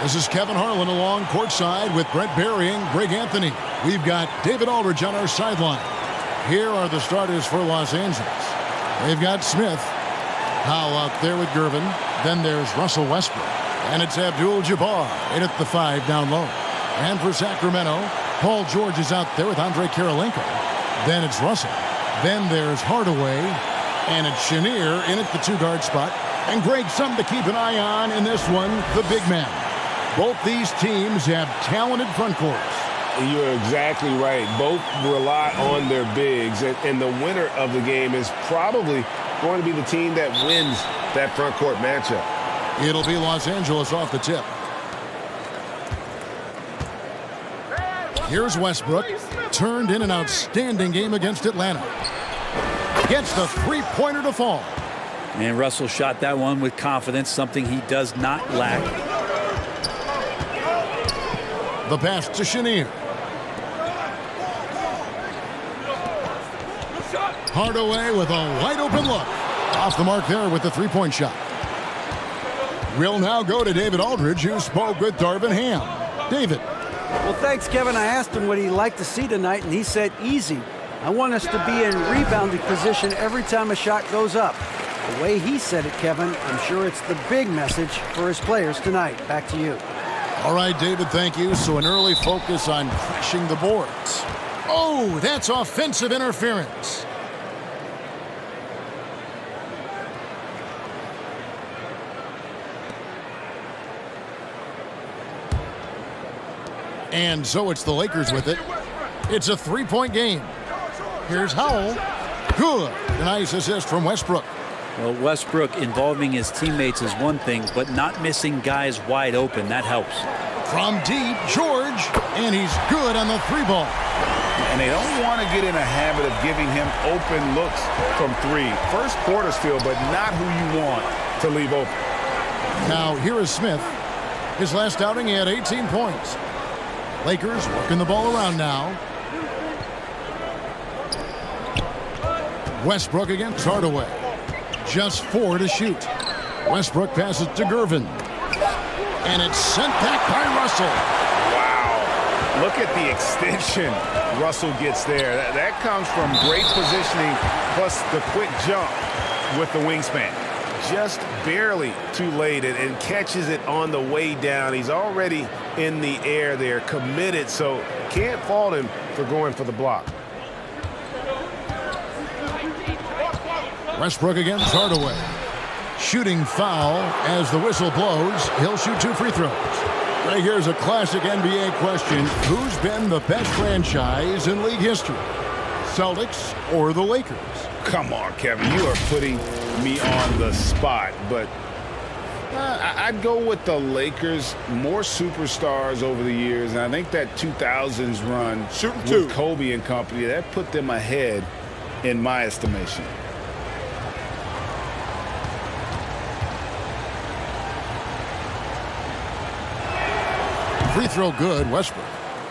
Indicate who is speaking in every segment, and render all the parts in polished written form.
Speaker 1: This is Kevin Harlan along courtside with Brent Barry and Greg Anthony. We've got David Aldridge on our sideline. Here are the starters for Los Angeles. They've got Smith. Powell out there with Gervin. Then there's Russell Westbrook. And it's Abdul-Jabbar in at the 5 down low. And for Sacramento, Paul George is out there with Andre Karolinko. Then it's Russell. Then there's Hardaway. And it's Chenier in at the 2-guard spot. And Greg, something to keep an eye on in this one, the big man. Both these teams have talented front courts.
Speaker 2: You're exactly right. Both rely on their bigs, and the winner of the game is probably going to be the team that wins that front court matchup.
Speaker 1: It'll be Los Angeles off the tip. Here's Westbrook. Turned in an outstanding game against Atlanta. Gets the three-pointer to fall.
Speaker 3: And Russell shot that one with confidence, something he does not lack.
Speaker 1: The pass to Chenier. Hardaway with a wide-open look. Off the mark there with the three-point shot. We'll now go to David Aldridge, who spoke with Darvin Ham. David.
Speaker 4: Well, thanks, Kevin. I asked him what he'd like to see tonight, and he said easy. I want us to be in rebounding position every time a shot goes up. The way he said it, Kevin, I'm sure it's the big message for his players tonight. Back to you.
Speaker 1: All right, David, thank you. So an early focus on crashing the boards. Oh, that's offensive interference. And so it's the Lakers with it. It's a three-point game. Here's Howell. Good. A nice assist from Westbrook.
Speaker 3: Well, Westbrook involving his teammates is one thing, but not missing guys wide open, that helps.
Speaker 1: From deep, George, and he's good on the three ball.
Speaker 5: And they don't want to get in a habit of giving him open looks from three. First quarter still, but not who you want to leave open.
Speaker 1: Now, here is Smith. His last outing, he had 18 points. Lakers working the ball around now. Westbrook against Hardaway. Just 4 to shoot. Westbrook passes to Gervin. And it's sent back by Russell.
Speaker 5: Wow. Look at the extension Russell gets there. That comes from great positioning plus the quick jump with the wingspan. Just barely too late and catches it on the way down. He's already in the air there, committed, so can't fault him for going for the block.
Speaker 1: Westbrook against Hardaway. Shooting foul as the whistle blows. He'll shoot 2 free throws. Right, here's a classic NBA question. Who's been the best franchise in league history? Celtics or the Lakers?
Speaker 5: Come on, Kevin. You are putting me on the spot, but I'd go with the Lakers. More superstars over the years, and I think that 2000s run with Kobe and company, that put them ahead in my estimation.
Speaker 1: Free throw good, Westbrook.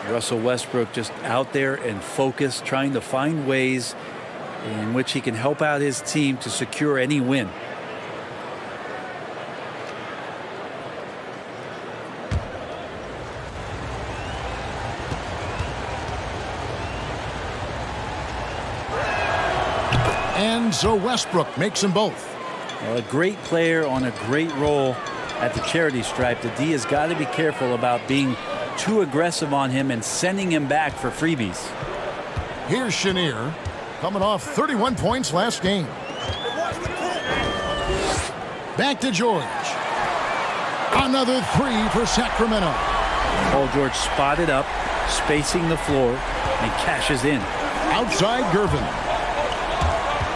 Speaker 3: Russell Westbrook just out there and focused, trying to find ways in which he can help out his team to secure any win.
Speaker 1: And so Westbrook makes them both.
Speaker 3: Well, a great player on a great role at the charity stripe. The D has got to be careful about being too aggressive on him and sending him back for freebies.
Speaker 1: Here's Chenier, coming off 31 points last game. Back to George. Another 3 for Sacramento.
Speaker 3: Paul George spotted up, spacing the floor, and cashes in.
Speaker 1: Outside Gervin.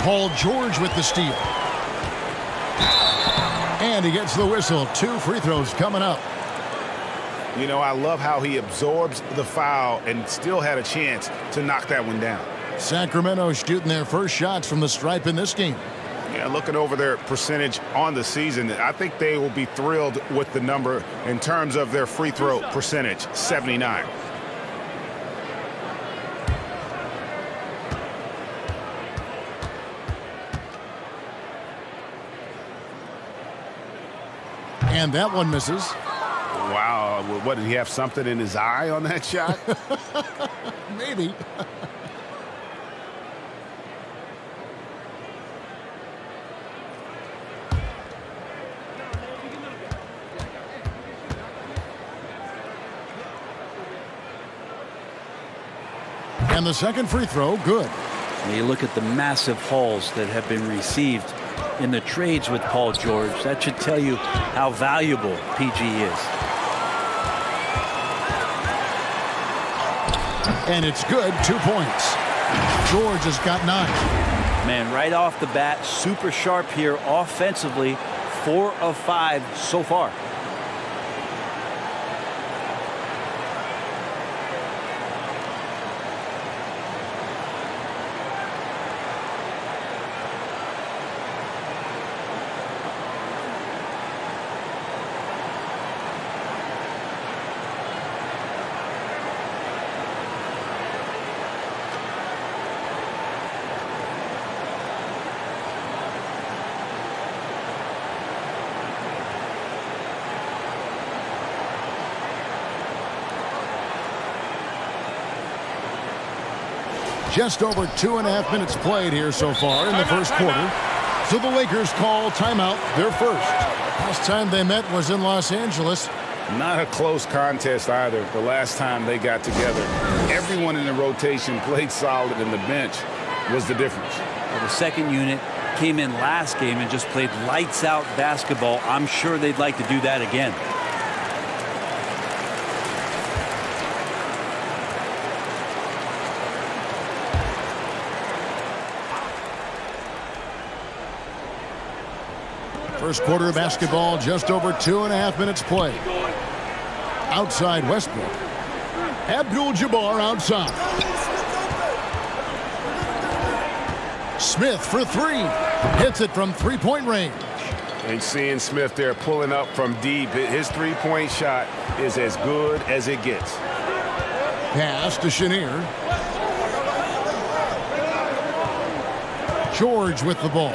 Speaker 1: Paul George with the steal. And he gets the whistle. 2 free throws coming up.
Speaker 5: You know, I love how he absorbs the foul and still had a chance to knock that one down.
Speaker 1: Sacramento shooting their first shots from the stripe in this game.
Speaker 5: Yeah, looking over their percentage on the season, I think they will be thrilled with the number in terms of their free throw percentage, 79.
Speaker 1: And that one misses.
Speaker 5: Wow, What, did he have something in his eye on that shot?
Speaker 1: Maybe. And the second free throw, good.
Speaker 3: You look at the massive hauls that have been received in the trades with Paul George. That should tell you how valuable PG is.
Speaker 1: And it's good, 2 points. George has got 9.
Speaker 3: Man, right off the bat, super sharp here offensively. 4 of 5 so far.
Speaker 1: Just over 2.5 minutes played here so far in the first quarter. So the Lakers call timeout, their first. Last time they met was in Los Angeles.
Speaker 5: Not a close contest either. The last time they got together, everyone in the rotation played solid, and the bench was the difference.
Speaker 3: Well, the second unit came in last game and just played lights out basketball. I'm sure they'd like to do that again.
Speaker 1: First quarter of basketball, just over 2.5 minutes played. Outside Westbrook. Abdul-Jabbar outside. Smith for 3. Hits it from three-point range.
Speaker 5: And seeing Smith there pulling up from deep, his three-point shot is as good as it gets.
Speaker 1: Pass to Chenier. George with the ball.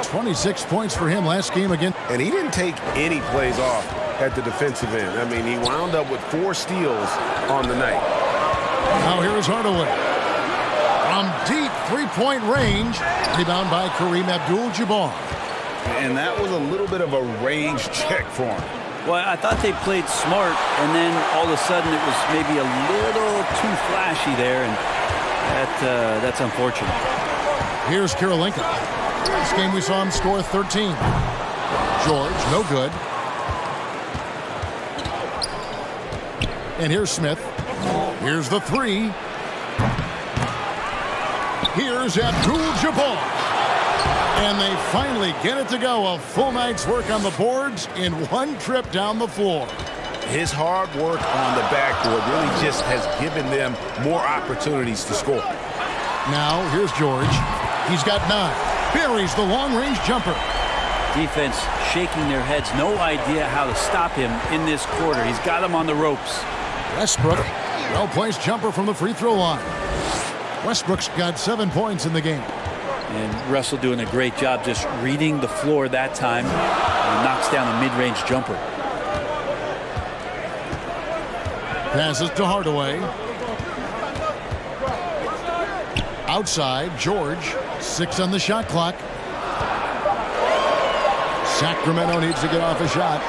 Speaker 1: 26 points for him last game again.
Speaker 5: And he didn't take any plays off at the defensive end. I mean, he wound up with 4 steals on the night.
Speaker 1: Now here is Hardaway. From deep three-point range. Rebound by Kareem Abdul-Jabbar.
Speaker 5: And that was a little bit of a range check for him.
Speaker 3: Well, I thought they played smart, and then all of a sudden it was maybe a little too flashy there, and that's unfortunate.
Speaker 1: Here's Karolinka. This game we saw him score 13. George, no good. And here's Smith. Here's the 3. Here's Abdul-Jabbar. And they finally get it to go. A full night's work on the boards in one trip down the floor.
Speaker 5: His hard work on the backboard really just has given them more opportunities to score.
Speaker 1: Now, here's George. He's got 9. Buries the long-range jumper.
Speaker 3: Defense shaking their heads. No idea how to stop him in this quarter. He's got him on the ropes.
Speaker 1: Westbrook, well-placed jumper from the free throw line. Westbrook's got 7 points in the game.
Speaker 3: And Russell doing a great job just reading the floor that time. And knocks down a mid-range jumper.
Speaker 1: Passes to Hardaway. Outside, George. 6 on the shot clock. Sacramento needs to get off a shot.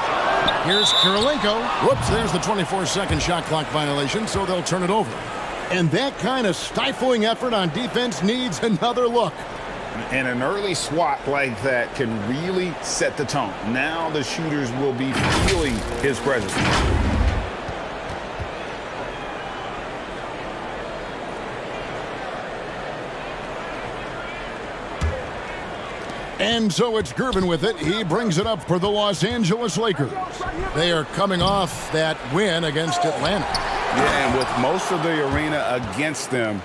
Speaker 1: Here's Karolinko. Whoops, there's the 24-second shot clock violation, so they'll turn it over. And that kind of stifling effort on defense needs another look.
Speaker 5: And an early swat like that can really set the tone. Now the shooters will be feeling his presence.
Speaker 1: And so it's Gervin with it. He brings it up for the Los Angeles Lakers. They are coming off that win against Atlanta.
Speaker 5: Yeah, and with most of the arena against them,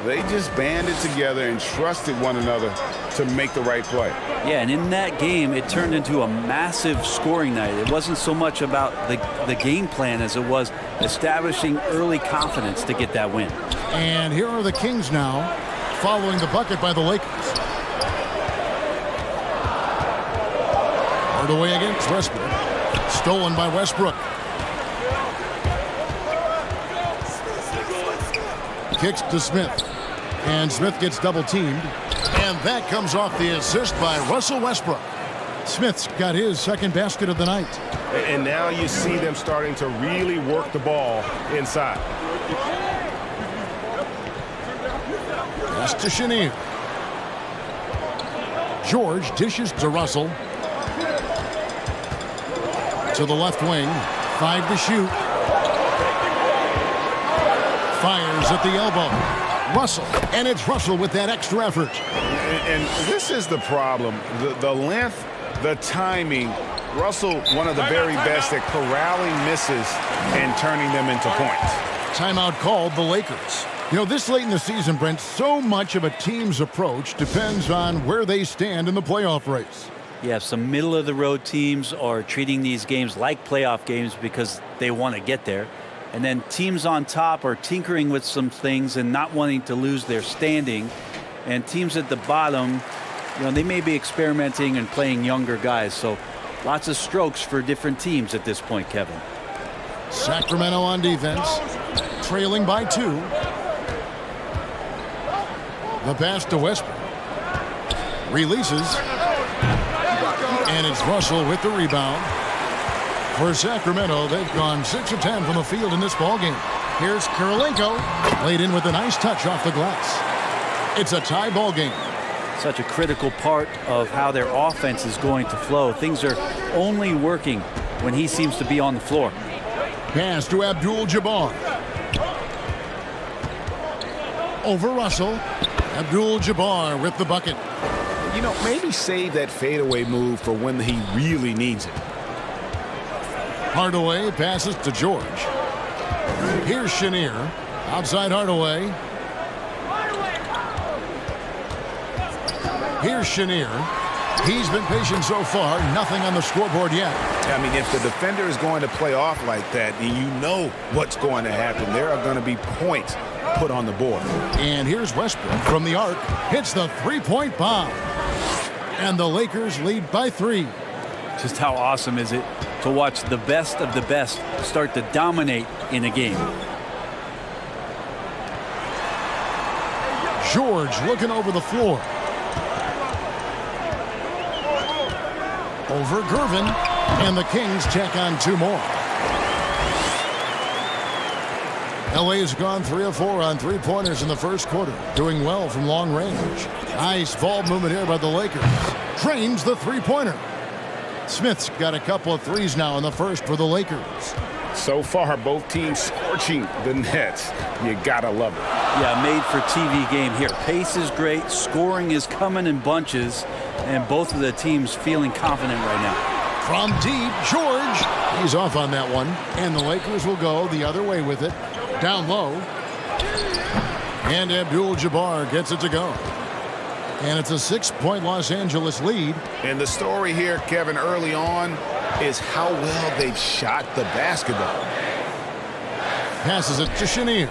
Speaker 5: they just banded together and trusted one another to make the right play.
Speaker 3: Yeah, and in that game, it turned into a massive scoring night. It wasn't so much about the game plan as it was establishing early confidence to get that win.
Speaker 1: And here are the Kings now, following the bucket by the Lakers. Hardaway against Westbrook. Stolen by Westbrook. kicks to Smith. And Smith gets double teamed. And that comes off the assist by Russell Westbrook. Smith's got his second basket of the night.
Speaker 5: And now you see them starting to really work the ball inside.
Speaker 1: Pass to Chenier. George dishes to Russell. To the left wing. 5 to shoot. Fires at the elbow. Russell, and it's Russell with that extra effort.
Speaker 5: And this is the problem. The length, the timing. Russell, one of the very best at corralling misses and turning them into points.
Speaker 1: Timeout called the Lakers. You know, this late in the season, Brent, so much of a team's approach depends on where they stand in the playoff race.
Speaker 3: Yeah, some middle-of-the-road teams are treating these games like playoff games because they want to get there. And then teams on top are tinkering with some things and not wanting to lose their standing. And teams at the bottom, you know, they may be experimenting and playing younger guys. So lots of strokes for different teams at this point, Kevin.
Speaker 1: Sacramento on defense, trailing by 2. The pass to Westbrook. Releases. And it's Russell with the rebound. For Sacramento, they've gone 6 of 10 from the field in this ballgame. Here's Kirilenko, laid in with a nice touch off the glass. It's a tie ball game.
Speaker 3: Such a critical part of how their offense is going to flow. Things are only working when he seems to be on the floor.
Speaker 1: Pass to Abdul-Jabbar. Over Russell. Abdul-Jabbar with the bucket.
Speaker 5: You know, maybe save that fadeaway move for when he really needs it.
Speaker 1: Hardaway passes to George. Here's Chenier. Outside Hardaway. Here's Chenier. He's been patient so far. Nothing on the scoreboard yet.
Speaker 5: I mean, if the defender is going to play off like that, and you know what's going to happen, there are going to be points put on the board.
Speaker 1: And here's Westbrook from the arc. Hits the three-point bomb. And the Lakers lead by 3.
Speaker 3: Just how awesome is it to watch the best of the best start to dominate in a game.
Speaker 1: George looking over the floor. Over Gervin. And the Kings check on 2 more. LA's gone 3 of 4 on 3-pointers in the first quarter. Doing well from long range. Nice ball movement here by the Lakers. Drains the 3-pointer. Smith's got a couple of threes now in the first for the Lakers.
Speaker 5: So far, both teams scorching the Nets. You gotta love it.
Speaker 3: Yeah, made for TV game here. Pace is great. Scoring is coming in bunches. And both of the teams feeling confident right now.
Speaker 1: From deep, George. He's off on that one. And the Lakers will go the other way with it. Down low. And Abdul-Jabbar gets it to go. And it's a 6-point Los Angeles lead.
Speaker 5: And the story here, Kevin, early on is how well they've shot the basketball.
Speaker 1: Passes it to Chenier.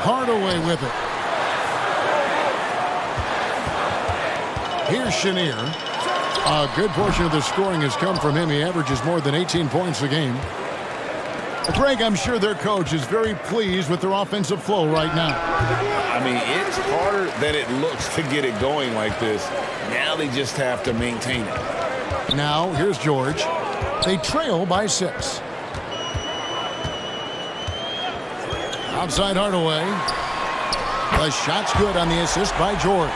Speaker 1: Hardaway with it. Here's Chenier. A good portion of the scoring has come from him. He averages more than 18 points a game. Greg, I'm sure their coach is very pleased with their offensive flow right now.
Speaker 5: I mean, it's harder than it looks to get it going like this. Now they just have to maintain it.
Speaker 1: Now, here's George. They trail by 6. Outside Hardaway. The shot's good on the assist by George.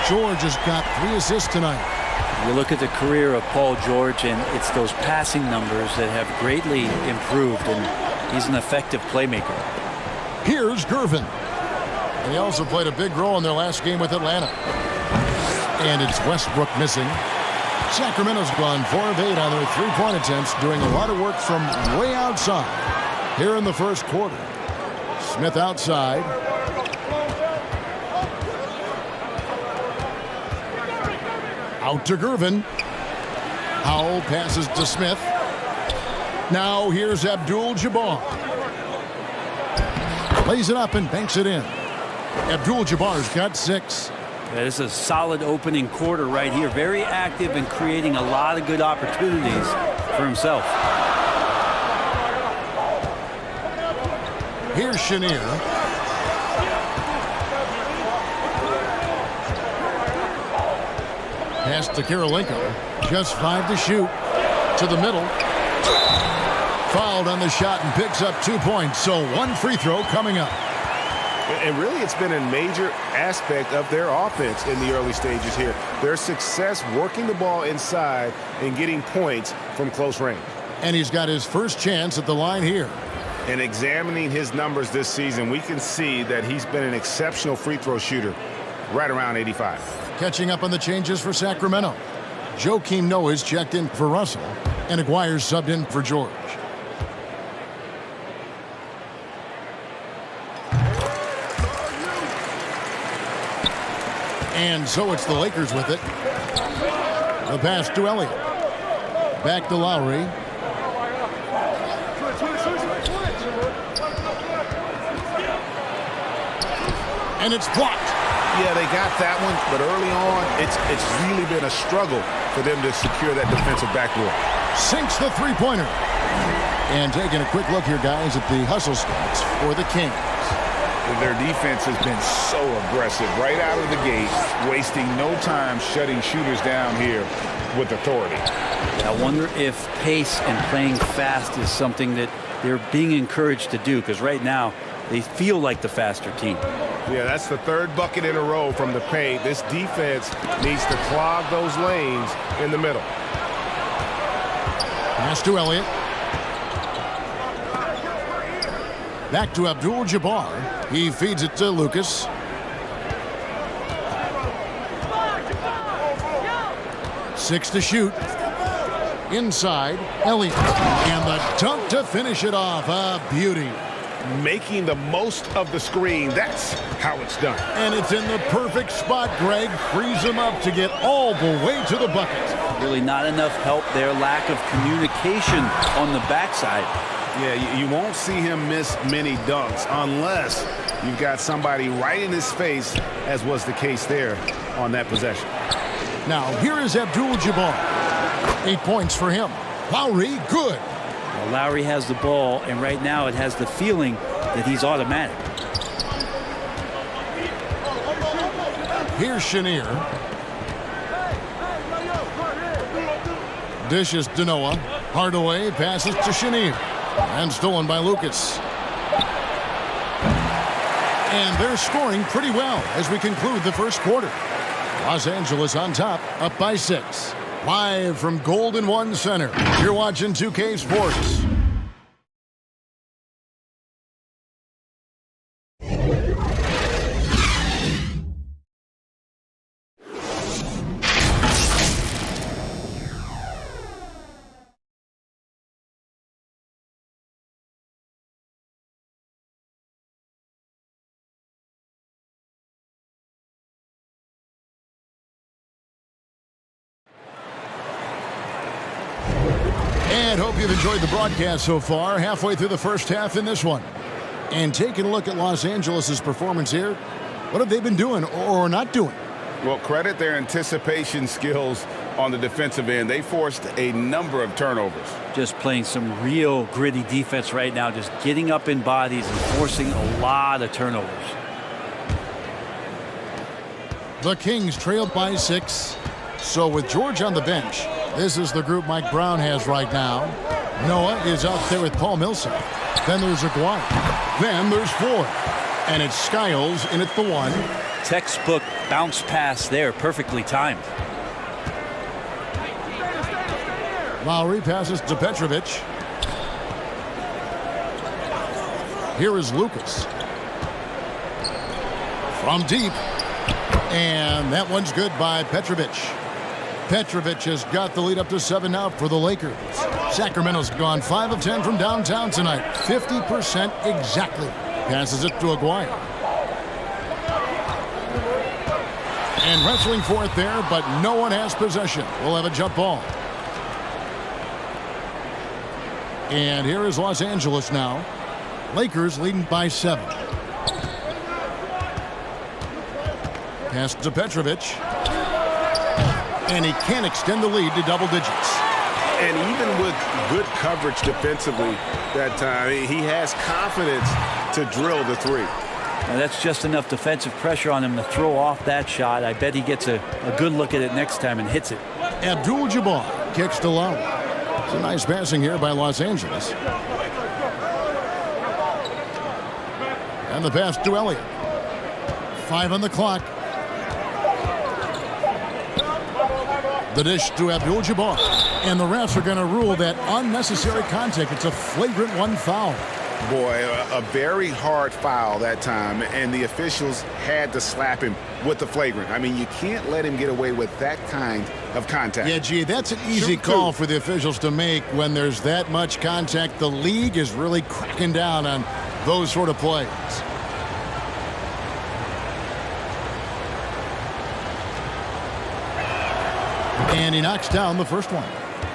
Speaker 1: George has got 3 assists tonight.
Speaker 3: You look at the career of Paul George, and it's those passing numbers that have greatly improved, and he's an effective playmaker.
Speaker 1: Here's Gervin. And he also played a big role in their last game with Atlanta. And it's Westbrook missing. Sacramento's gone 4 of 8 on their 3-point attempts, doing a lot of work from way outside here in the first quarter. Smith outside. Out to Gervin. Howell passes to Smith. Now here's Abdul-Jabbar. Lays it up and banks it in. Abdul-Jabbar's got 6.
Speaker 3: Yeah, this is a solid opening quarter right here. Very active and creating a lot of good opportunities for himself.
Speaker 1: Here's Chenier. Pass to Karolinko. Just 5 to shoot. To the middle. Fouled on the shot and picks up 2 points. So 1 free throw coming up.
Speaker 2: And really, it's been a major aspect of their offense in the early stages here. Their success working the ball inside and getting points from close range.
Speaker 1: And he's got his first chance at the line here.
Speaker 2: And examining his numbers this season, we can see that he's been an exceptional free throw shooter, right around 85.
Speaker 1: Catching up on the changes for Sacramento. Joakim Noah's checked in for Russell, and Aguirre's subbed in for George. And so it's the Lakers with it. The pass to Elliott. Back to Lowry. And it's blocked.
Speaker 5: Yeah, they got that one, but early on, it's really been a struggle for them to secure that defensive backboard.
Speaker 1: Sinks the three-pointer. And taking a quick look here, guys, at the hustle stats for the Kings.
Speaker 5: Their defense has been so aggressive right out of the gate, wasting no time shutting shooters down here with authority.
Speaker 3: I wonder if pace and playing fast is something that they're being encouraged to do, because right now they feel like the faster team.
Speaker 2: Yeah, that's the 3rd bucket in a row from the paint. This defense needs to clog those lanes in the middle.
Speaker 1: Pass to Elliott. Back to Abdul-Jabbar. He feeds it to Lucas. Six to shoot. Inside, Elliott. And the dunk to finish it off. A beauty.
Speaker 2: Making the most of the screen. That's how it's done.
Speaker 1: And it's in the perfect spot, Greg. Frees him up to get all the way to the bucket.
Speaker 3: Really not enough help there. Lack of communication on the backside.
Speaker 5: Yeah, you won't see him miss many dunks unless you've got somebody right in his face, as was the case there on that possession.
Speaker 1: Now, here is Abdul-Jabbar. 8 points for him. Lowry, good.
Speaker 3: Well, Lowry has the ball, and right now it has the feeling that he's automatic.
Speaker 1: Here's Chenier. Dishes to Noah. Hardaway passes to Chenier. And stolen by Lucas. And they're scoring pretty well as we conclude the first quarter. Los Angeles on top, up by 6. Live from Golden One Center, you're watching 2K Sports. And hope you've enjoyed the broadcast so far. Halfway through the first half in this one. And taking a look at Los Angeles' performance here, what have they been doing or not doing?
Speaker 5: Well, credit their anticipation skills on the defensive end. They forced a number of turnovers.
Speaker 3: Just playing some real gritty defense right now, just getting up in bodies and forcing a lot of turnovers.
Speaker 1: The Kings trailed by 6. So with George on the bench, this is the group Mike Brown has right now. Noah is out there with Paul Millsap. Then there's Aguirre. Then there's Ford. And it's Skiles in at the 1.
Speaker 3: Textbook bounce pass there, perfectly timed.
Speaker 1: Lowry passes to Petrovic. Here is Lucas. From deep. And that one's good by Petrovic. Petrovic has got the lead up to 7 now for the Lakers. Sacramento's gone 5 of 10 from downtown tonight. 50% exactly. Passes it to Aguirre. And wrestling for it there, but no one has possession. We'll have a jump ball. And here is Los Angeles now. Lakers leading by 7. Pass to Petrovic. And he can't extend the lead to double digits.
Speaker 2: And even with good coverage defensively that time, he has confidence to drill the three.
Speaker 3: Now that's just enough defensive pressure on him to throw off that shot. I bet he gets a good look at it next time and hits it.
Speaker 1: Abdul-Jabbar kicks to Lowry. It's a nice passing here by Los Angeles. And the pass to Elliott. 5 on the clock. The dish to Abdul-Jabbar. And the refs are going to rule that unnecessary contact. It's a flagrant one foul.
Speaker 5: Boy, a very hard foul that time, and the officials had to slap him with the flagrant. I mean, you can't let him get away with that kind of contact.
Speaker 1: Yeah, gee, that's an easy call for the officials to make when there's that much contact. The league is really cracking down on those sort of plays. And he knocks down the first one.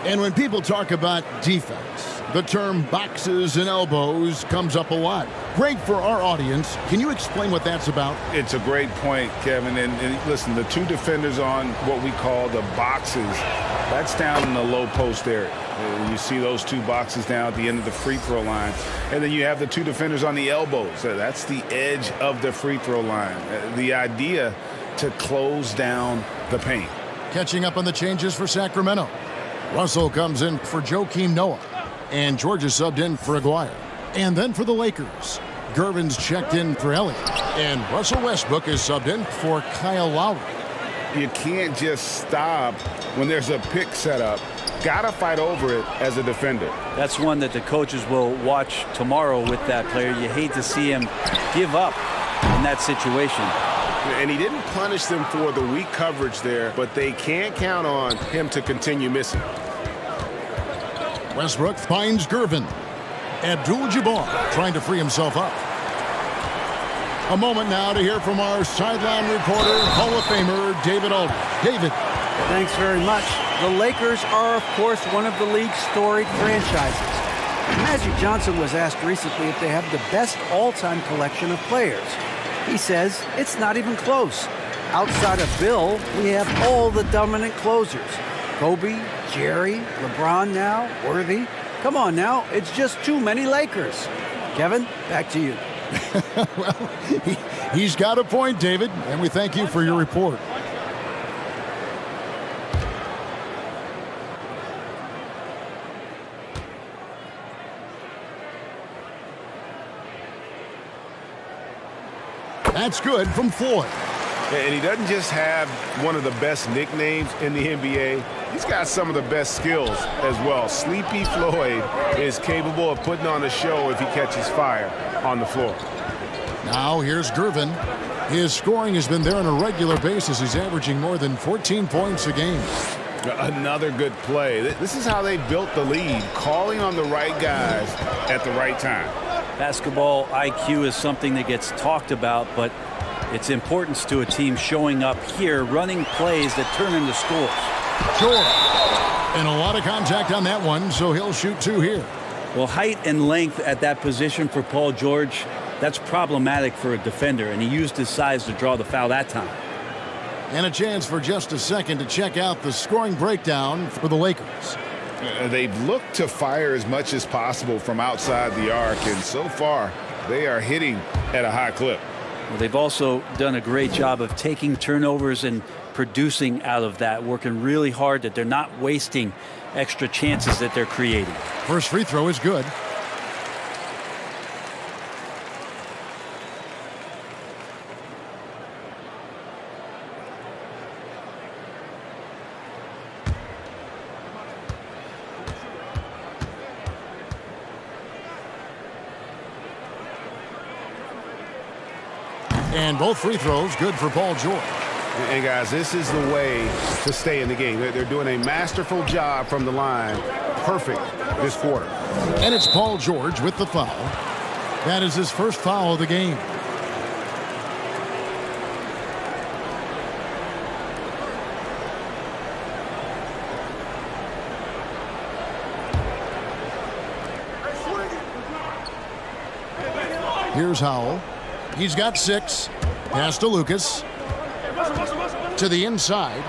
Speaker 1: And when people talk about defense, the term boxes and elbows comes up a lot. Great for our audience. Can you explain what that's about?
Speaker 5: It's a great point, Kevin. And listen, the two defenders on what we call the boxes, that's down in the low post area. You see those two boxes down at the end of the free throw line. And then you have the two defenders on the elbows. That's the edge of the free throw line. The idea to close down the paint.
Speaker 1: Catching up on the changes for Sacramento. Russell comes in for Joakim Noah. And George is subbed in for Aguirre. And then for the Lakers, Gervin's checked in for Elliott. And Russell Westbrook is subbed in for Kyle Lowry.
Speaker 5: You can't just stop when there's a pick set up. Gotta fight over it as a defender.
Speaker 3: That's one that the coaches will watch tomorrow with that player. You hate to see him give up in that situation.
Speaker 2: And he didn't punish them for the weak coverage there, but they can't count on him to continue missing.
Speaker 1: Westbrook finds Gervin. Abdul-Jabbar trying to free himself up. A moment now to hear from our sideline reporter, Hall of Famer David Aldridge. David.
Speaker 4: Thanks very much. The Lakers are, of course, one of the league's storied franchises. Magic Johnson was asked recently if they have the best all-time collection of players. He says it's not even close. Outside of Bill, we have all the dominant closers. Kobe, Jerry, LeBron now, Worthy. Come on now, it's just too many Lakers. Kevin, back to you.
Speaker 1: Well, he's got a point, David, and we thank you for your report. That's good from Floyd.
Speaker 2: And he doesn't just have one of the best nicknames in the NBA. He's got some of the best skills as well. Sleepy Floyd is capable of putting on a show if he catches fire on the floor.
Speaker 1: Now here's Gervin. His scoring has been there on a regular basis. He's averaging more than 14 points a game.
Speaker 5: Another good play. This is how they built the lead, calling on the right guys at the right time.
Speaker 3: Basketball IQ is something that gets talked about, but its importance to a team showing up here, running plays that turn into scores.
Speaker 1: Sure. And a lot of contact on that one, so he'll shoot two here.
Speaker 3: Well, height and length at that position for Paul George, that's problematic for a defender, and he used his size to draw the foul that time.
Speaker 1: And a chance for just a second to check out the scoring breakdown for the Lakers.
Speaker 5: They've looked to fire as much as possible from outside the arc, and so far they are hitting at a high clip.
Speaker 3: Well, they've also done a great job of taking turnovers and producing out of that, working really hard that they're not wasting extra chances that they're creating.
Speaker 1: First free throw is good. And both free throws good for Paul George.
Speaker 2: And guys, this is the way to stay in the game. They're doing a masterful job from the line. Perfect this quarter.
Speaker 1: And it's Paul George with the foul. That is his first foul of the game. Here's Howell. He's got 6. Pass to Lucas. To the inside.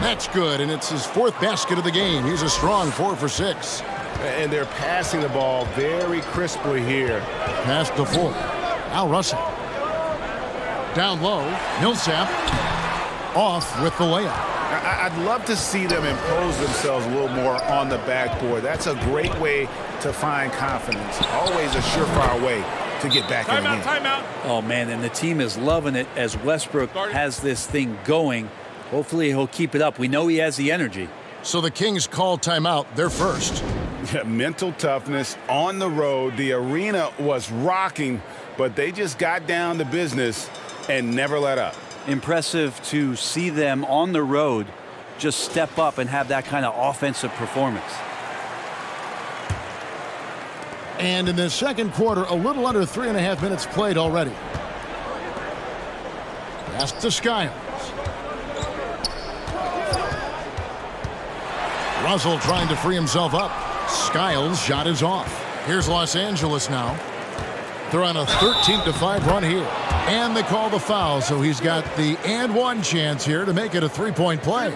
Speaker 1: That's good, and it's his 4th basket of the game. He's a strong 4 for 6.
Speaker 2: And they're passing the ball very crisply here.
Speaker 1: Pass to full. Now Russell. Down low. Millsap off with the layup.
Speaker 2: I'd love to see them impose themselves a little more on the backboard. That's a great way to find confidence. Always a surefire way to get back in the game.
Speaker 5: Timeout.
Speaker 3: Oh, man, and the team is loving it as Westbrook has this thing going. Hopefully he'll keep it up. We know he has the energy.
Speaker 1: So the Kings call timeout. They're first.
Speaker 2: Yeah, mental toughness on the road. The arena was rocking, but they just got down to business and never let up.
Speaker 3: Impressive to see them on the road just step up and have that kind of offensive performance.
Speaker 1: And in the second quarter, a little under 3.5 minutes played already. Pass to Skiles. Russell trying to free himself up. Skiles' shot is off. Here's Los Angeles now. They're on a 13-5 run here. And they call the foul, so he's got the and one chance here to make it a 3-point play.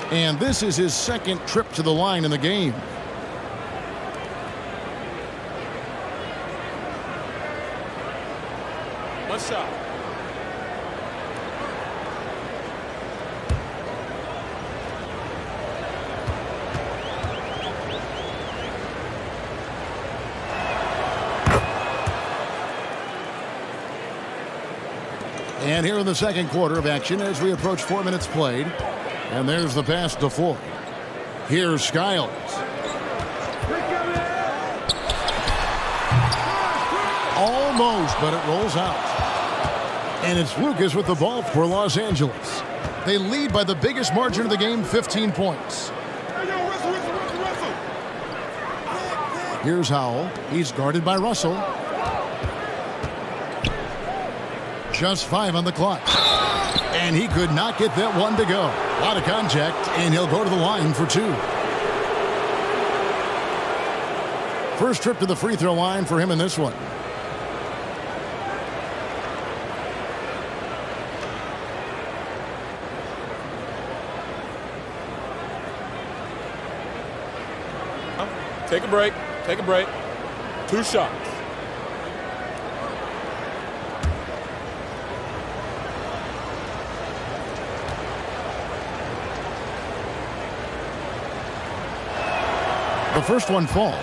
Speaker 1: And this is his 2nd trip to the line in the game.
Speaker 5: One shot.
Speaker 1: And here in the second quarter of action as we approach 4 minutes played. And there's the pass to Ford. Here's Skiles. Almost, but it rolls out. And it's Lucas with the ball for Los Angeles. They lead by the biggest margin of the game, 15 points. Here's Howell. He's guarded by Russell. Just 5 on the clock. And he could not get that one to go. A lot of contact, and he'll go to the line for 2. First trip to the free throw line for him in this one.
Speaker 5: Take a break. Take a break. 2 shots.
Speaker 1: The first one falls.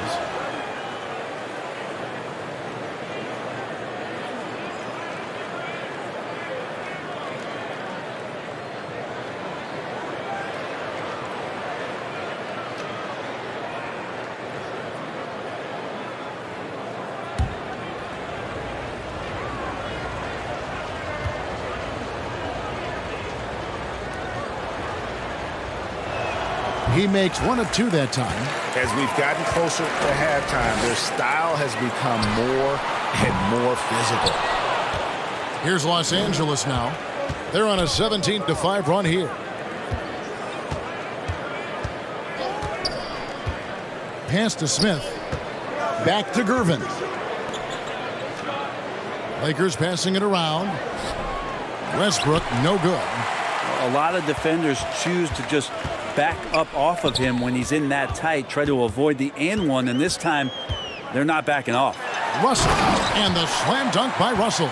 Speaker 1: He makes 1 of 2 that time.
Speaker 2: As we've gotten closer to halftime, their style has become more and more physical.
Speaker 1: Here's Los Angeles now. They're on a 17-5 run here. Pass to Smith. Back to Gervin. Lakers passing it around. Westbrook, no good.
Speaker 3: A lot of defenders choose to just back up off of him when he's in that tight, try to avoid the and one, and this time they're not backing off.
Speaker 1: Russell, and the slam dunk by Russell.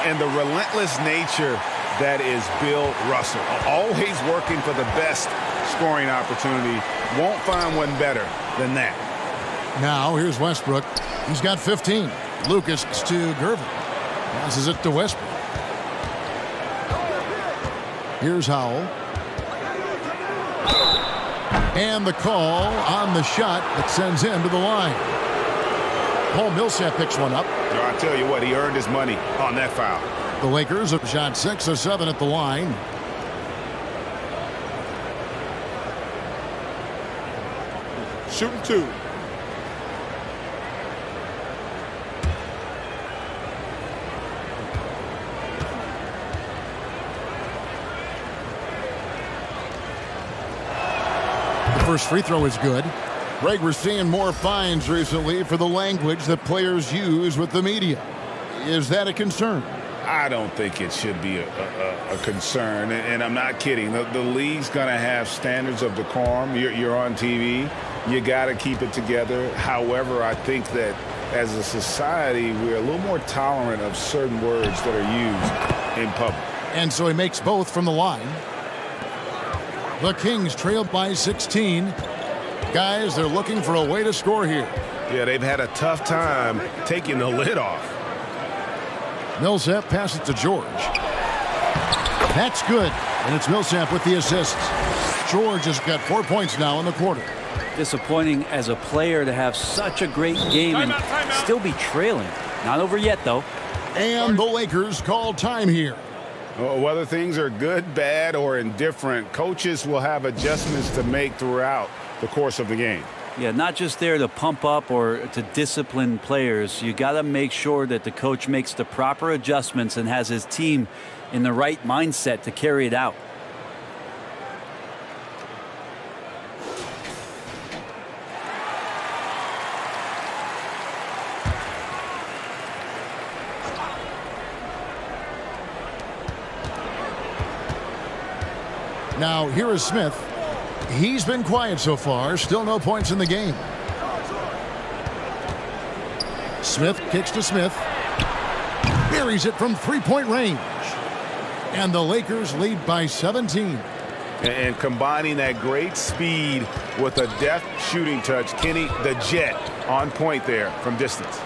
Speaker 2: And the relentless nature that is Bill Russell. Always working for the best scoring opportunity. Won't find one better than that.
Speaker 1: Now here's Westbrook. He's got 15. Lucas to Gervin. Passes it to Westbrook. Here's Howell. And the call on the shot that sends him to the line. Paul Millsap picks one up.
Speaker 2: I tell you what, he earned his money on that foul.
Speaker 1: The Lakers have shot 6 of 7 at the line.
Speaker 5: Shooting 2.
Speaker 1: First free throw is good. Greg, we're seeing more fines recently for the language that players use with the media. Is that a concern?
Speaker 2: I don't think it should be a concern, and I'm not kidding. The league's going to have standards of decorum. You're on TV. You got to keep it together. However, I think that as a society, we're a little more tolerant of certain words that are used in public.
Speaker 1: And so he makes both from the line. The Kings trail by 16. Guys, they're looking for a way to score here.
Speaker 2: Yeah, they've had a tough time taking the lid off.
Speaker 1: Millsap passes to George. That's good. And it's Millsap with the assists. George has got 4 points now in the quarter.
Speaker 3: Disappointing as a player to have such a great game and still be trailing. Not over yet, though.
Speaker 1: And the Lakers call time here.
Speaker 2: Whether things are good, bad, or indifferent, coaches will have adjustments to make throughout the course of the game.
Speaker 3: Yeah, not just there to pump up or to discipline players. You got to make sure that the coach makes the proper adjustments and has his team in the right mindset to carry it out.
Speaker 1: Now, here is Smith. He's been quiet so far. Still no points in the game. Smith kicks to Smith. Buries it from three-point range. And the Lakers lead by 17.
Speaker 2: And combining that great speed with a deft shooting touch, Kenny, the Jet, on point there from distance.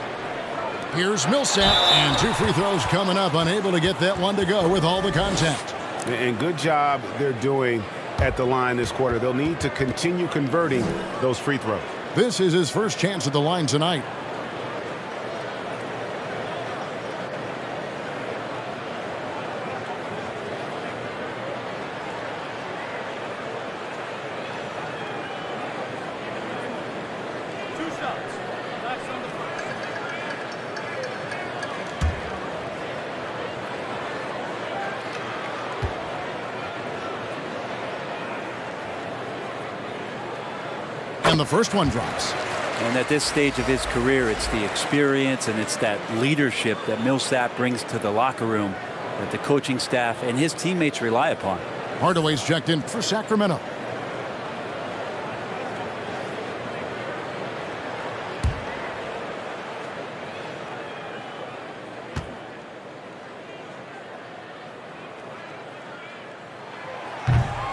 Speaker 1: Here's Millsap, and 2 free throws coming up. Unable to get that one to go with all the contact.
Speaker 2: And good job they're doing at the line this quarter. They'll need to continue converting those free throws.
Speaker 1: This is his first chance at the line tonight. And the first one drops.
Speaker 3: And at this stage of his career, it's the experience and it's that leadership that Millsap brings to the locker room that the coaching staff and his teammates rely upon.
Speaker 1: Hardaway's checked in for Sacramento.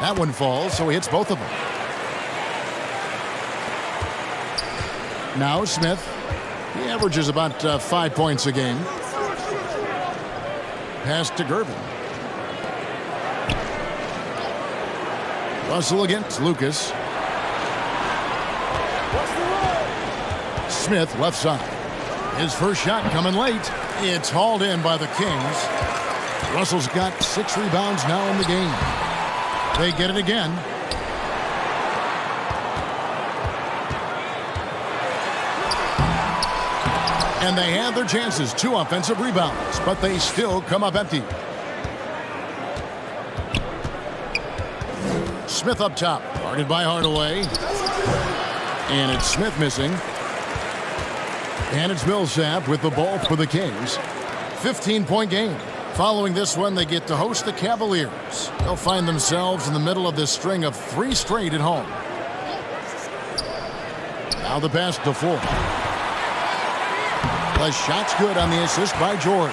Speaker 1: That one falls, so he hits both of them. Now Smith. He averages about 5 points a game. Pass to Gervin. Russell against Lucas. Smith left side. His first shot coming late. It's hauled in by the Kings. Russell's got 6 rebounds now in the game. They get it again. And they had their chances. 2 offensive rebounds, but they still come up empty. Smith up top, guarded by Hardaway. And it's Smith missing. And it's Millsap with the ball for the Kings. 15-point game. Following this one, they get to host the Cavaliers. They'll find themselves in the middle of this string of 3 straight at home. Now the pass to Ford. The shot's good on the assist by George.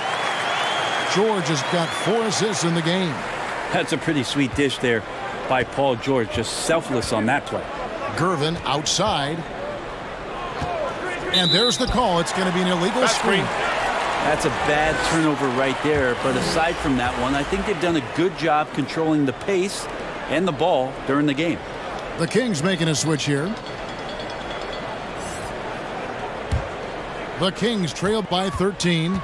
Speaker 1: George has got 4 assists in the game.
Speaker 3: That's a pretty sweet dish there by Paul George, just selfless on that play.
Speaker 1: Gervin outside. And there's the call. It's going to be an illegal screen.
Speaker 3: That's a bad turnover right there, but aside from that one, I think they've done a good job controlling the pace and the ball during the game.
Speaker 1: The Kings making a switch here. The Kings trail by 13.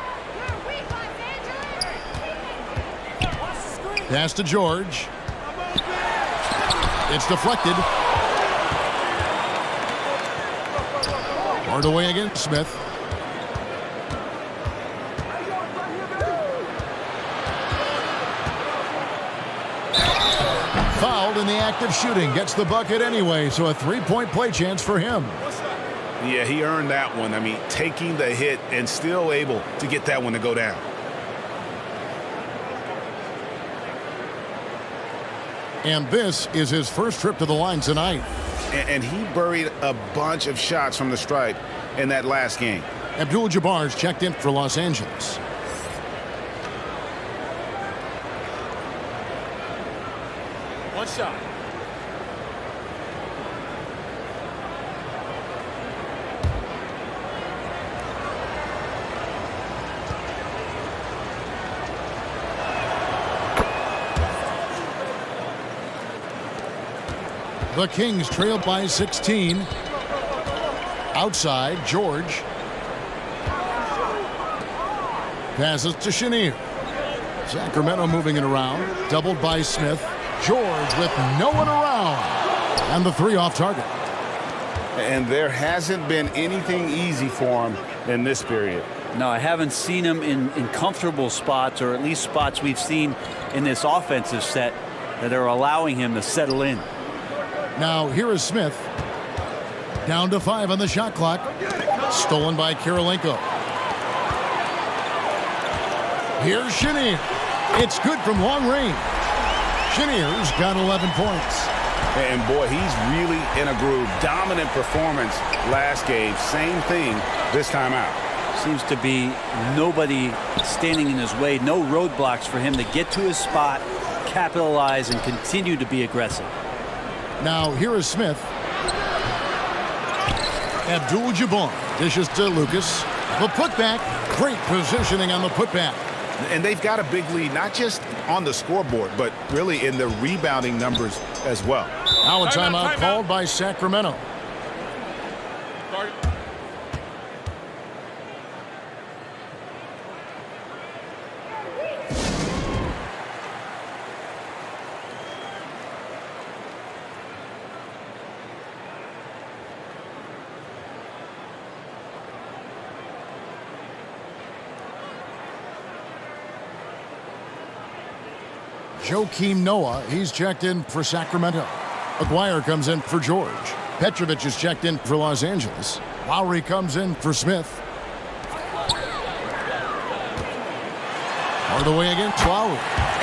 Speaker 1: Pass to George. It's deflected. Hardaway against Smith. Fouled in the act of shooting. Gets the bucket anyway, so a 3-point play chance for him.
Speaker 2: Yeah, he earned that one. I mean, taking the hit and still able to get that one to go down.
Speaker 1: And this is his first trip to the line tonight.
Speaker 2: And he buried a bunch of shots from the stripe in that last game.
Speaker 1: Abdul-Jabbar's checked in for Los Angeles.
Speaker 5: One shot.
Speaker 1: The Kings trail by 16. Outside, George. Passes to Chenier. Sacramento moving it around. Doubled by Smith. George with no one around. And the three off target.
Speaker 2: And there hasn't been anything easy for him in this period.
Speaker 3: No, I haven't seen him in comfortable spots, or at least spots we've seen in this offensive set that are allowing him to settle in.
Speaker 1: Now here is Smith. Down to 5 on the shot clock. Stolen by Karolinko. Here's Chenier. It's good from long range. Chenier's got 11 points.
Speaker 2: And boy, he's really in a groove. Dominant performance last game. Same thing this time out.
Speaker 3: Seems to be nobody standing in his way. No roadblocks for him to get to his spot, capitalize, and continue to be aggressive.
Speaker 1: Now here is Smith. Abdul-Jabbar dishes to Lucas. The putback. Great positioning on the putback.
Speaker 2: And they've got a big lead, not just on the scoreboard, but really in the rebounding numbers as well.
Speaker 1: Now a timeout called by Sacramento. Joakim Noah, he's checked in for Sacramento. Aguirre comes in for George. Petrovic is checked in for Los Angeles. Lowry comes in for Smith. Hardaway against Lowry.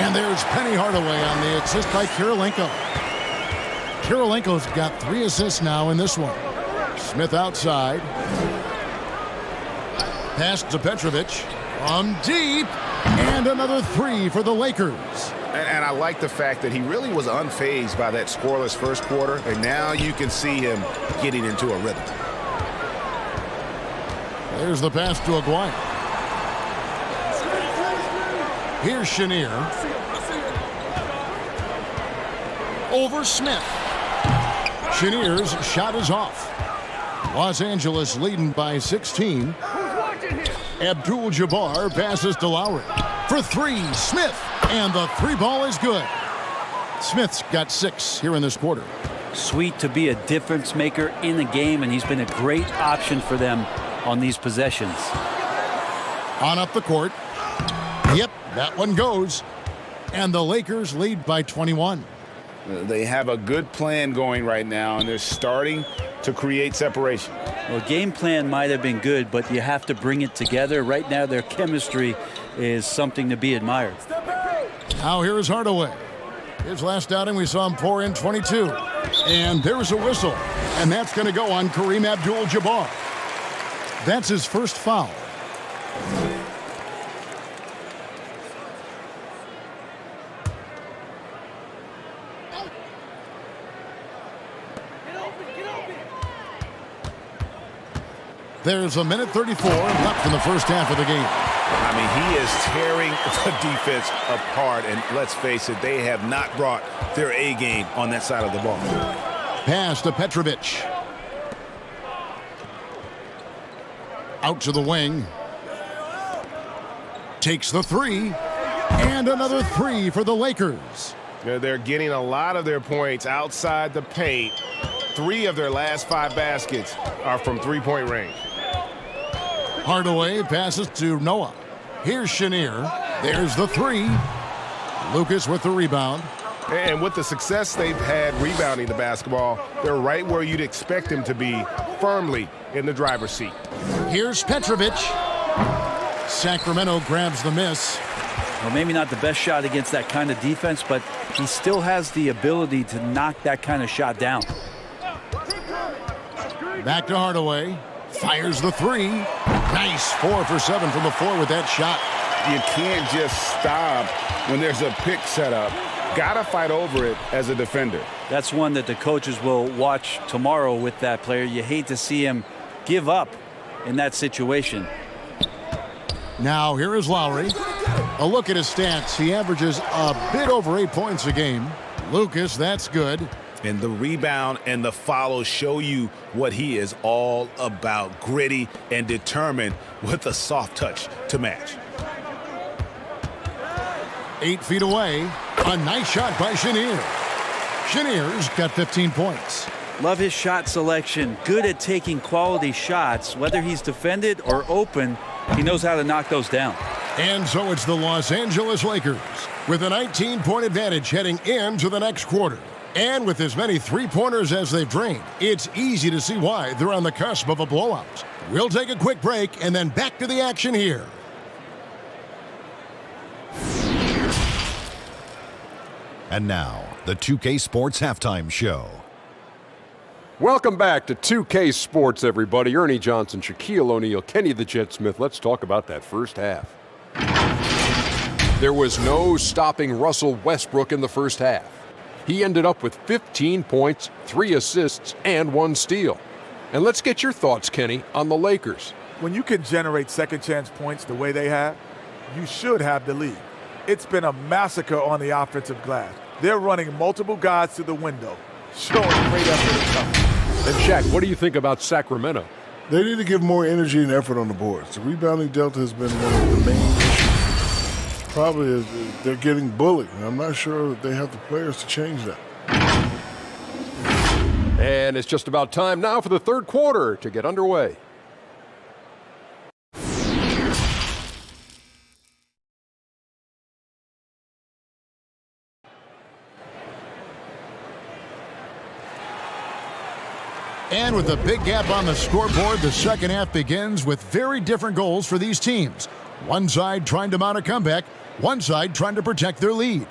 Speaker 1: And there's Penny Hardaway on the assist by Karolinko. Karolinko's got 3 assists now in this one. Smith outside. Pass to Petrovic. From deep. And another 3 for the Lakers.
Speaker 2: And I like the fact that he really was unfazed by that scoreless first quarter, and now you can see him getting into a rhythm.
Speaker 1: There's the pass to Aguirre. Here's Chenier. Over Smith. Chenier's shot is off. Los Angeles leading by 16. Abdul-Jabbar passes to Lowry. For 3, Smith. And the 3 ball is good. Smith's got 6 here in this quarter.
Speaker 3: Sweet to be a difference maker in the game, and he's been a great option for them on these possessions.
Speaker 1: On up the court. Yep, that one goes. And the Lakers lead by 21.
Speaker 2: They have a good plan going right now, and they're starting to create separation.
Speaker 3: Well, game plan might have been good, but you have to bring it together. Right now, their chemistry is something to be admired.
Speaker 1: Now here's Hardaway. His last outing, we saw him pour in 22. And there's a whistle. And that's going to go on Kareem Abdul-Jabbar. That's his first foul. There's a minute 34 left in the first half of the game.
Speaker 2: I mean, he is tearing the defense apart, and let's face it, they have not brought their A game on that side of the ball.
Speaker 1: Pass to Petrovic. Out to the wing. Takes the 3. And another 3 for the Lakers.
Speaker 2: They're getting a lot of their points outside the paint. 3 of their last 5 baskets are from three-point range.
Speaker 1: Hardaway passes to Noah. Here's Chenier. There's the 3. Lucas with the rebound.
Speaker 2: And with the success they've had rebounding the basketball, they're right where you'd expect them to be, firmly in the driver's seat.
Speaker 1: Here's Petrovic. Sacramento grabs the miss.
Speaker 3: Well, maybe not the best shot against that kind of defense, but he still has the ability to knock that kind of shot down.
Speaker 1: Back to Hardaway. Fires the three. Nice 4 for 7 from the floor with that shot.
Speaker 2: You can't just stop when there's a pick set up. Gotta fight over it as a defender.
Speaker 3: That's one that the coaches will watch tomorrow with that player. You hate to see him give up in that situation.
Speaker 1: Now here is Lowry. A look at his stats. He averages a bit over 8 points a game. Lucas, that's good.
Speaker 2: And the rebound and the follow show you what he is all about. Gritty and determined with a soft touch to match.
Speaker 1: 8 feet away. A nice shot by Chenier. Chenier's got 15 points.
Speaker 3: Love his shot selection. Good at taking quality shots. Whether he's defended or open, he knows how to knock those down.
Speaker 1: And so it's the Los Angeles Lakers with a 19-point advantage heading into the next quarter. And with as many three-pointers as they've drained, it's easy to see why they're on the cusp of a blowout. We'll take a quick break and then back to the action here.
Speaker 6: And now, the 2K Sports Halftime Show.
Speaker 7: Welcome back to 2K Sports, everybody. Ernie Johnson, Shaquille O'Neal, Kenny the Jet Smith. Let's talk about that first half. There was no stopping Russell Westbrook in the first half. He ended up with 15 points, 3 assists, and 1 steal. And let's get your thoughts, Kenny, on the Lakers.
Speaker 8: When you can generate second-chance points the way they have, you should have the lead. It's been a massacre on the offensive glass. They're running multiple guys to the window, showing great effort and toughness.
Speaker 7: And Shaq, what do you think about Sacramento?
Speaker 9: They need to give more energy and effort on the boards. The rebounding delta has been one of the main issues. Probably is they're getting bullied, and I'm not sure that they have the players to change that.
Speaker 7: And it's just about time now for the third quarter to get underway.
Speaker 1: And with a big gap on the scoreboard, the second half begins with very different goals for these teams. One side trying to mount a comeback, one side trying to protect their lead.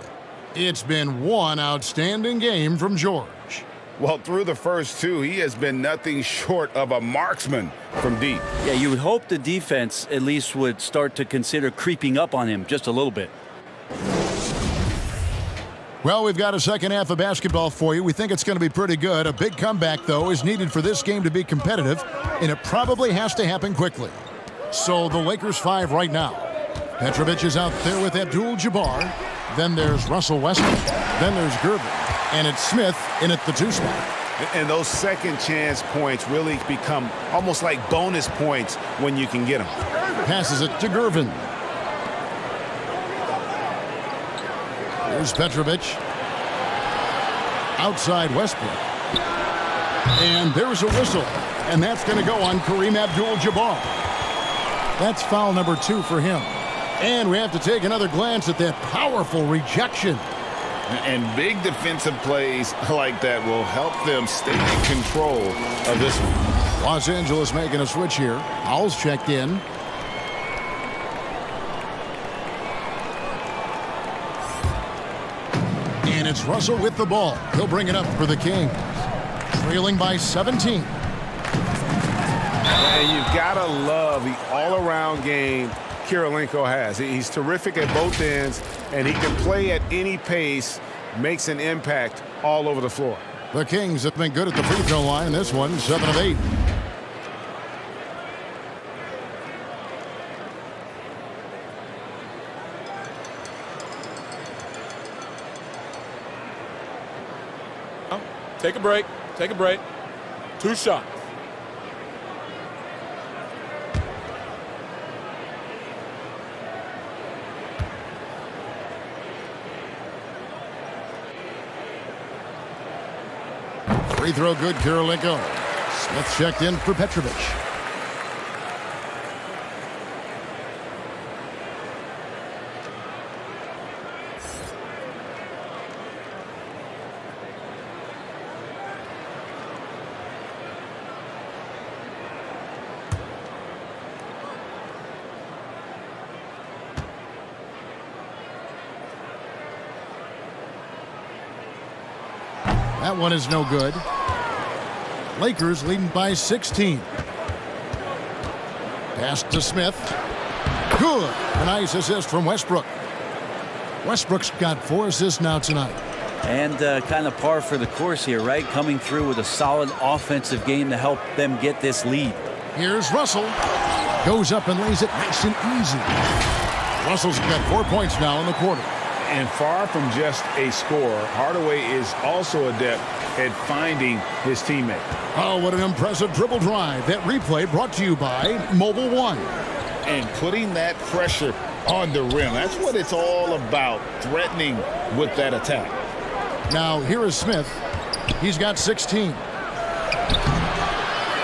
Speaker 1: It's been one outstanding game from George.
Speaker 2: Well, through the first two, he has been nothing short of a marksman from deep.
Speaker 3: Yeah, you would hope the defense at least would start to consider creeping up on him just a little bit.
Speaker 1: Well, we've got a second half of basketball for you. We think it's going to be pretty good. A big comeback, though, is needed for this game to be competitive, and it probably has to happen quickly. So the Lakers 5 right now. Petrovic is out there with Abdul-Jabbar. Then there's Russell Westbrook. Then there's Gervin. And it's Smith in at the 2 spot.
Speaker 2: And those second chance points really become almost like bonus points when you can get them.
Speaker 1: Passes it to Gervin. Here's Petrovic. Outside Westbrook. And there's a whistle. And that's going to go on Kareem Abdul-Jabbar. That's foul number 2 for him. And we have to take another glance at that powerful rejection.
Speaker 2: And big defensive plays like that will help them stay in control of this one.
Speaker 1: Los Angeles making a switch here. Howell's checked in. And it's Russell with the ball. He'll bring it up for the Kings. Trailing by 17.
Speaker 2: And you've got to love the all-around game Kirilenko has. He's terrific at both ends, and he can play at any pace, makes an impact all over the floor.
Speaker 1: The Kings have been good at the free throw line. This one, 7 of 8.
Speaker 10: Take a break. Take a break. 2 shots.
Speaker 1: Free throw good, Kirilenko. Smith checked in for Petrovic. That one is no good. Lakers leading by 16. Pass to Smith. Good. A nice assist from Westbrook. Westbrook's got 4 assists now tonight.
Speaker 3: And kind of par for the course here, right? Coming through with a solid offensive game to help them get this lead.
Speaker 1: Here's Russell. Goes up and lays it nice and easy. Russell's got 4 points now in the quarter.
Speaker 2: And far from just a scorer, Hardaway is also adept at finding his teammate.
Speaker 1: Oh, what an impressive dribble drive. That replay brought to you by Mobile One.
Speaker 2: And putting that pressure on the rim. That's what it's all about, threatening with that attack.
Speaker 1: Now, here is Smith. He's got 16.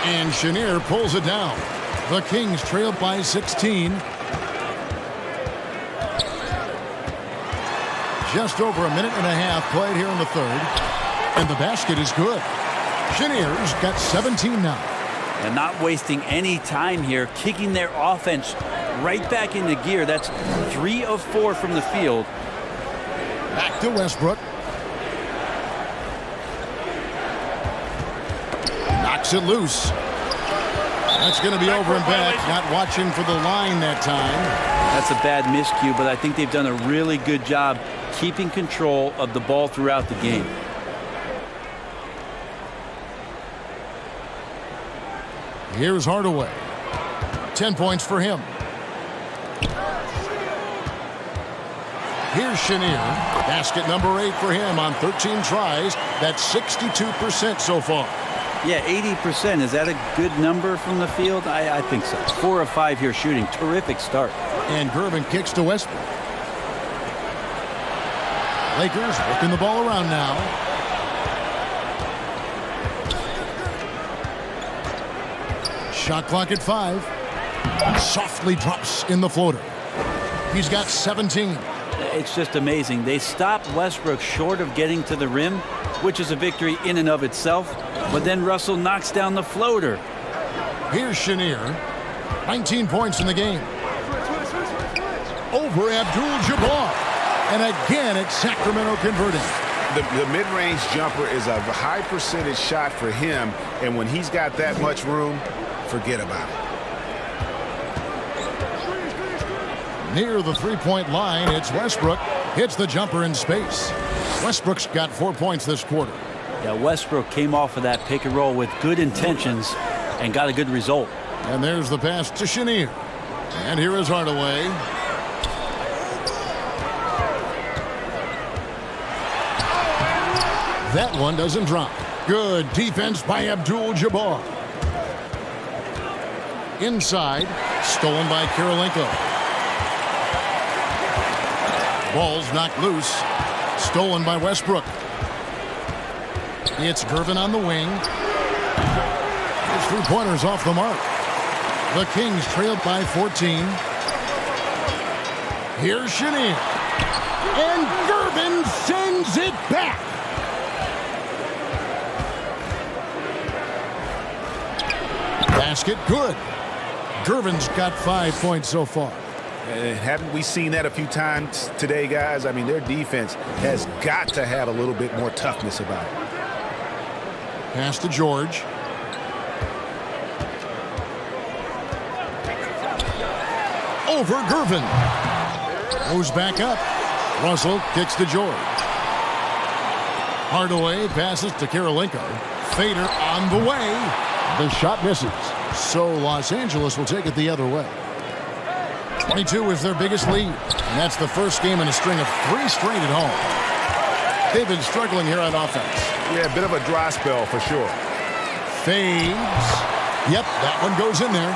Speaker 1: And Chenier pulls it down. The Kings trail by 16. Just over a minute and a half played here in the third. And the basket is good. Chenier's got 17 now.
Speaker 3: And not wasting any time here, kicking their offense right back into gear. That's 3 of 4 from the field.
Speaker 1: Back to Westbrook. Knocks it loose. That's going to be over and back. Not watching for the line that time.
Speaker 3: That's a bad miscue, but I think they've done a really good job keeping control of the ball throughout the game.
Speaker 1: Here's Hardaway. 10 points for him. Here's Chenier. Basket number 8 for him on 13 tries. That's 62% so far.
Speaker 3: Yeah, 80%. Is that a good number from the field? I think so. 4 of 5 here shooting. Terrific start.
Speaker 1: And Gervin kicks to Westbrook. Lakers working the ball around now. Shot clock at 5. Softly drops in the floater. He's got 17.
Speaker 3: It's just amazing. They stopped Westbrook short of getting to the rim, which is a victory in and of itself. But then Russell knocks down the floater.
Speaker 1: Here's Chenier. 19 points in the game. Over Abdul-Jabbar. And again, it's Sacramento converting.
Speaker 2: The mid-range jumper is a high percentage shot for him. And when he's got that much room, forget about it.
Speaker 1: Near the three-point line, it's Westbrook. Hits the jumper in space. Westbrook's got 4 points this quarter.
Speaker 3: Yeah, Westbrook came off of that pick and roll with good intentions and got a good result.
Speaker 1: And there's the pass to Chenier. And here is Hardaway. That one doesn't drop. Good defense by Abdul-Jabbar. Inside, stolen by Kareem. Ball's knocked loose. Stolen by Westbrook. It's Gervin on the wing. His three-pointers off the mark. The Kings trailed by 14. Here's Chenier. And Gervin sends it back. Basket good. Gervin's got 5 points so far.
Speaker 2: Haven't we seen that a few times today, guys? I mean, their defense has got to have a little bit more toughness about it.
Speaker 1: Pass to George. Over Gervin. Goes back up. Russell kicks to George. Hardaway passes to Kareem. Fader on the way. The shot misses. So Los Angeles will take it the other way. 22 is their biggest lead. And that's the first game in a string of 3 straight at home. They've been struggling here on offense.
Speaker 2: Yeah, a bit of a dry spell for sure.
Speaker 1: Fades. Yep, that one goes in there.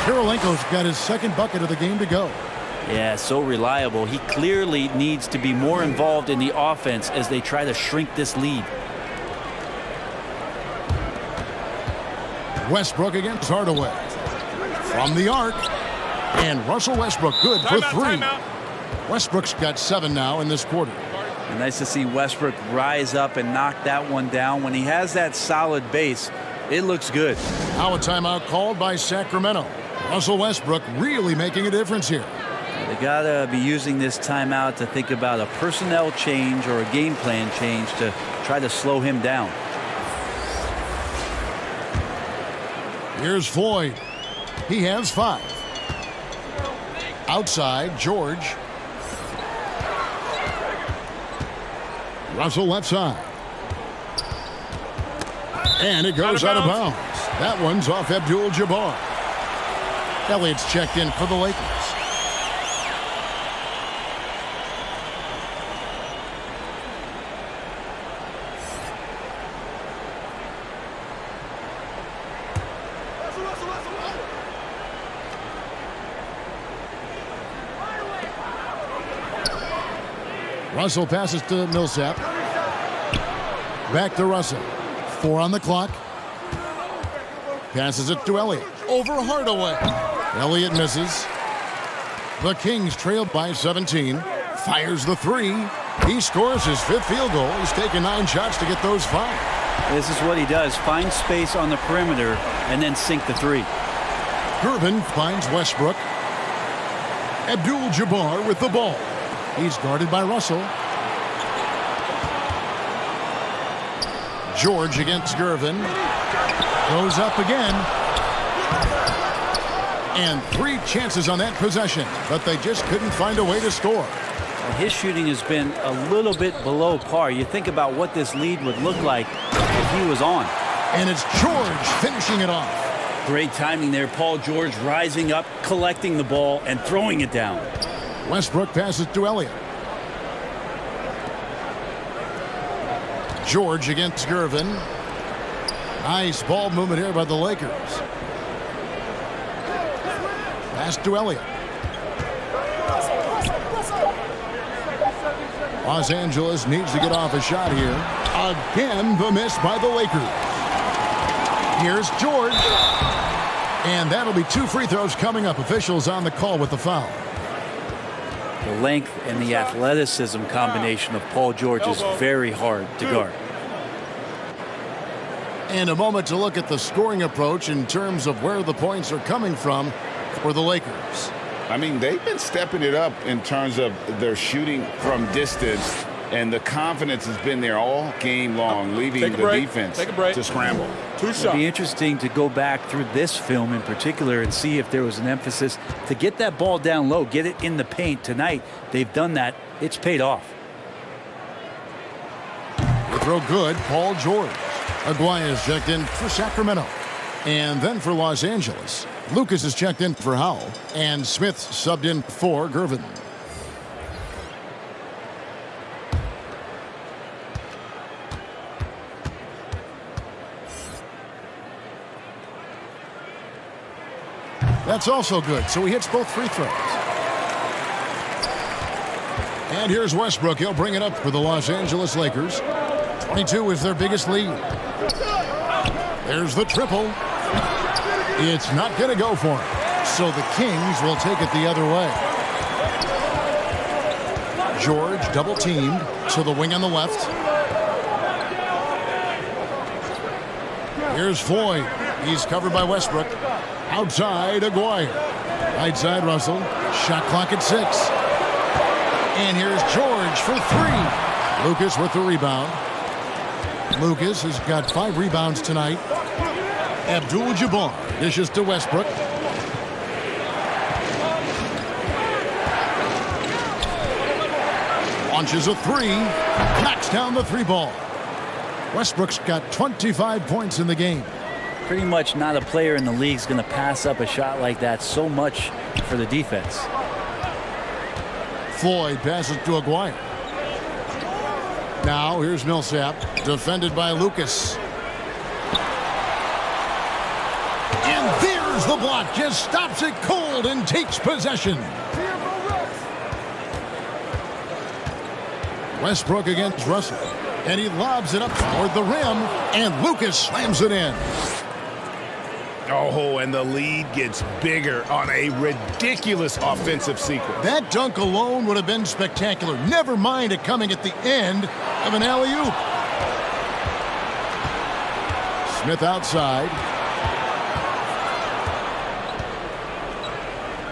Speaker 1: Kareem's got his second bucket of the game to go.
Speaker 3: Yeah, so reliable. He clearly needs to be more involved in the offense as they try to shrink this lead.
Speaker 1: Westbrook against Hardaway. From the arc. And Russell Westbrook good for 3.
Speaker 10: Timeout.
Speaker 1: Westbrook's got 7 now in this quarter.
Speaker 3: And nice to see Westbrook rise up and knock that one down. When he has that solid base, it looks good.
Speaker 1: Now a timeout called by Sacramento. Russell Westbrook really making a difference here.
Speaker 3: They You got to be using this timeout to think about a personnel change or a game plan change to try to slow him down.
Speaker 1: Here's Floyd. He has 5. Outside, George. Russell left side. And it goes out of bounds. That one's off Abdul-Jabbar. Elliott's checked in for the Lakers. Russell passes to Millsap. Back to Russell. 4 on the clock. Passes it to Elliott. Over Hardaway. Elliott misses. The Kings trailed by 17. Fires the 3. He scores his 5th field goal. He's taken 9 shots to get those 5.
Speaker 3: This is what he does. Find space on the perimeter and then sink the 3.
Speaker 1: Gervin finds Westbrook. Abdul-Jabbar with the ball. He's guarded by Russell. George against Gervin. Goes up again. And 3 chances on that possession, but they just couldn't find a way to score.
Speaker 3: His shooting has been a little bit below par. You think about what this lead would look like if he was on.
Speaker 1: And it's George finishing it off.
Speaker 3: Great timing there. Paul George rising up, collecting the ball, and throwing it down.
Speaker 1: Westbrook passes to Elliott. George against Gervin. Nice ball movement here by the Lakers. Pass to Elliott. Los Angeles needs to get off a shot here. Again, the miss by the Lakers. Here's George. And that'll be 2 free throws coming up. Officials on the call with the foul.
Speaker 3: The length and the athleticism combination of Paul George is very hard to guard.
Speaker 1: And a moment to look at the scoring approach in terms of where the points are coming from for the Lakers.
Speaker 5: I mean, they've been stepping it up in terms of their shooting from distance, and the confidence has been there all game long, leaving the defense to scramble.
Speaker 10: 2 shots.
Speaker 3: It'd be interesting to go back through this film in particular and see if there was an emphasis to get that ball down low, get it in the paint. Tonight, they've done that. It's paid off.
Speaker 1: The throw good, Paul George. Aguirre is checked in for Sacramento. And then for Los Angeles, Lucas is checked in for Howell. And Smith subbed in for Gervin. That's also good, so he hits both free throws. And here's Westbrook. He'll bring it up for the Los Angeles Lakers. 22 is their biggest lead. There's the triple. It's not going to go for him. So the Kings will take it the other way. George double teamed to the wing on the left. Here's Floyd. He's covered by Westbrook. Outside, Aguirre. Right side, Russell. Shot clock at 6. And here's George for 3. Lucas with the rebound. Lucas has got 5 rebounds tonight. Abdul-Jabbar dishes to Westbrook. Launches a 3. Knocks down the 3 ball. Westbrook's got 25 points in the game.
Speaker 3: Pretty much not a player in the league is going to pass up a shot like that so much for the defense.
Speaker 1: Floyd passes to Aguirre. Now here's Millsap, defended by Lucas. And there's the block, just stops it cold and takes possession. Westbrook against Russell, and he lobs it up toward the rim, and Lucas slams it in.
Speaker 2: Oh, and the lead gets bigger on a ridiculous offensive sequence.
Speaker 1: That dunk alone would have been spectacular. Never mind it coming at the end of an alley-oop. Smith outside.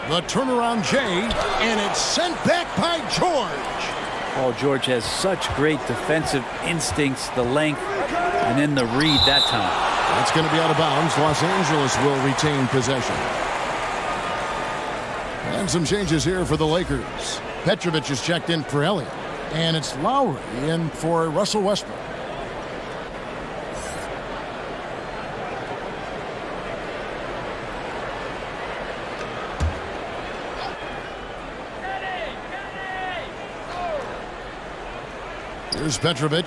Speaker 1: The turnaround Jay, and it's sent back by George.
Speaker 3: Paul George has such great defensive instincts, the length, and then the read that time.
Speaker 1: That's going to be out of bounds. Los Angeles will retain possession. And some changes here for the Lakers. Petrovic is checked in for Elliott, and it's Lowry in for Russell Westbrook. Here's Petrovic.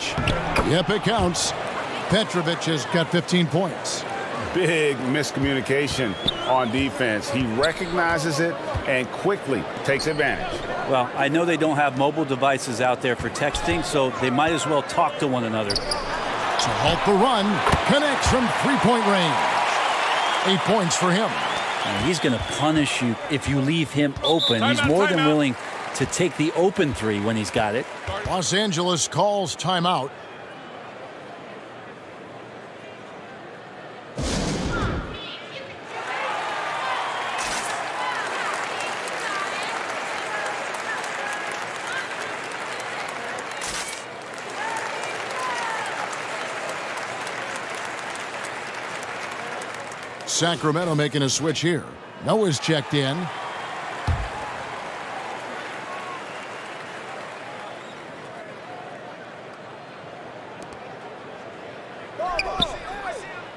Speaker 1: Yep, it counts. Petrovic has got 15 points.
Speaker 2: Big miscommunication on defense. He recognizes it and quickly takes advantage.
Speaker 3: Well, I know they don't have mobile devices out there for texting, so they might as well talk to one another.
Speaker 1: To halt the run, connects from three-point range. 8 points for him.
Speaker 3: And he's going to punish you if you leave him open. He's more than willing to take the open three when he's got it.
Speaker 1: Los Angeles calls timeout. Sacramento making a switch here. Noah's checked in.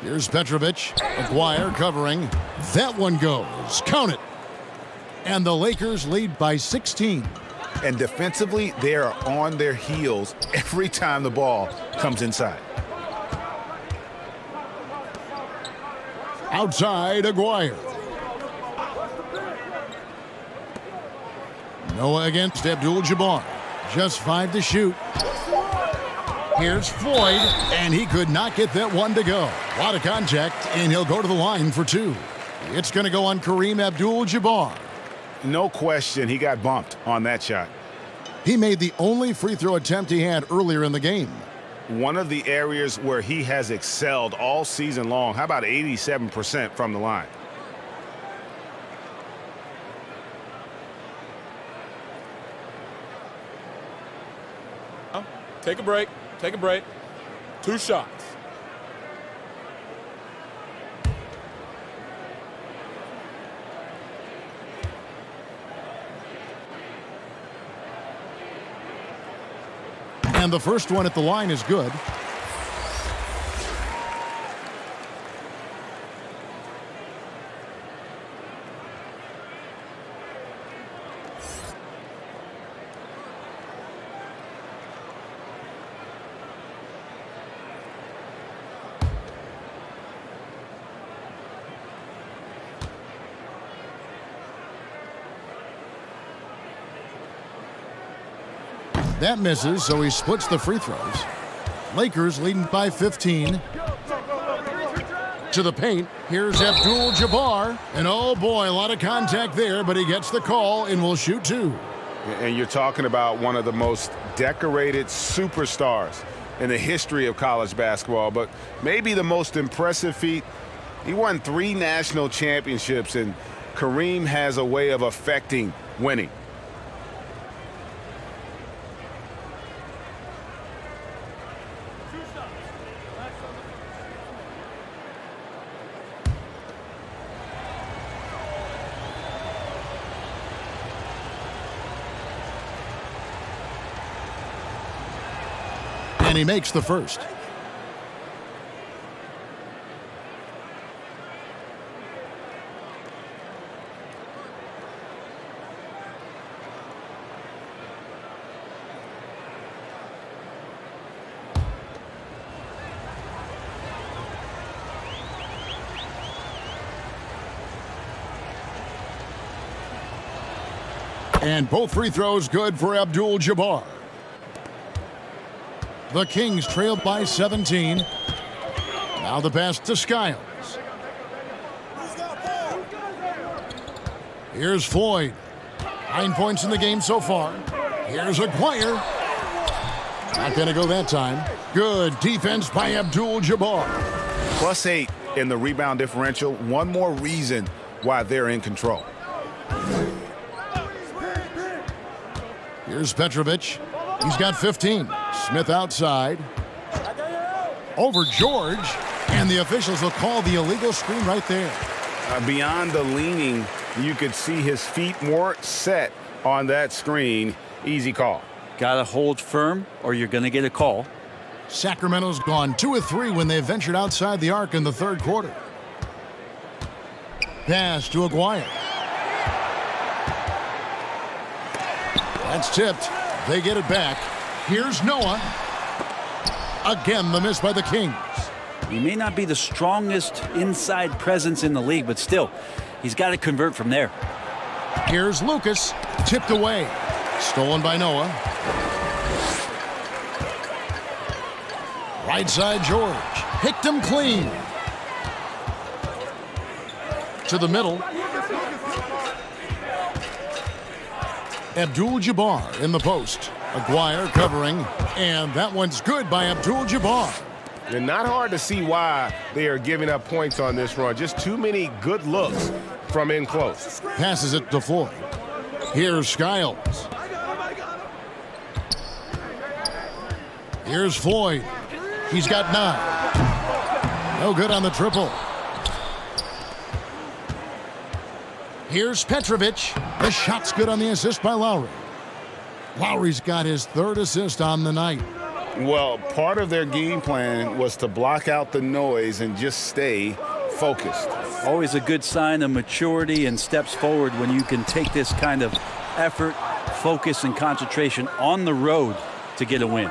Speaker 1: Here's Petrovic. Aguirre covering. That one goes. Count it. And the Lakers lead by 16.
Speaker 2: And defensively, they are on their heels every time the ball comes inside.
Speaker 1: Outside, Aguirre. Noah against Abdul-Jabbar. Just 5 to shoot. Here's Floyd, and he could not get that one to go. A lot of contact, and he'll go to the line for 2. It's going to go on Kareem Abdul-Jabbar.
Speaker 2: No question, he got bumped on that shot.
Speaker 1: He made the only free throw attempt he had earlier in the game.
Speaker 2: One of the areas where he has excelled all season long. How about 87% from the line?
Speaker 10: Take a break. Take a break. 2 shots.
Speaker 1: And the first one at the line is good. That misses, so he splits the free throws. Lakers leading by 15. To the paint. Here's Abdul-Jabbar. And oh boy, a lot of contact there, but he gets the call and will shoot 2.
Speaker 2: And you're talking about one of the most decorated superstars in the history of college basketball, but maybe the most impressive feat. He won 3 national championships, and Kareem has a way of affecting winning.
Speaker 1: And he makes the first. And both free throws good for Abdul-Jabbar. The Kings trail by 17. Now the pass to Skiles. Here's Floyd. 9 points in the game so far. Here's Aguirre. Not going to go that time. Good defense by Abdul-Jabbar.
Speaker 2: +8 in the rebound differential. One more reason why they're in control.
Speaker 1: Here's Petrovic. He's got 15. Smith outside. Over George. And the officials will call the illegal screen right there.
Speaker 2: Beyond the leaning, you could see his feet more set on that screen. Easy call.
Speaker 3: Got to hold firm or you're going to get a call.
Speaker 1: Sacramento's gone 2 of 3 when they ventured outside the arc in the third quarter. Pass to Aguirre. That's tipped. They get it back. Here's Noah. Again, the miss by the Kings.
Speaker 3: He may not be the strongest inside presence in the league, but still, he's got to convert from there.
Speaker 1: Here's Lucas. Tipped away. Stolen by Noah. Right side George. Picked him clean. To the middle. Abdul-Jabbar in the post. Aguirre covering. And that one's good by Abdul-Jabbar.
Speaker 2: And not hard to see why they are giving up points on this run. Just too many good looks from in close.
Speaker 1: Passes it to Floyd. Here's Skiles. Here's Floyd. He's got 9. No good on the triple. Here's Petrovic. The shot's good on the assist by Lowry. Lowry's got his 3rd assist on the night.
Speaker 2: Well, part of their game plan was to block out the noise and just stay focused.
Speaker 3: Always a good sign of maturity and steps forward when you can take this kind of effort, focus, and concentration on the road to get a win.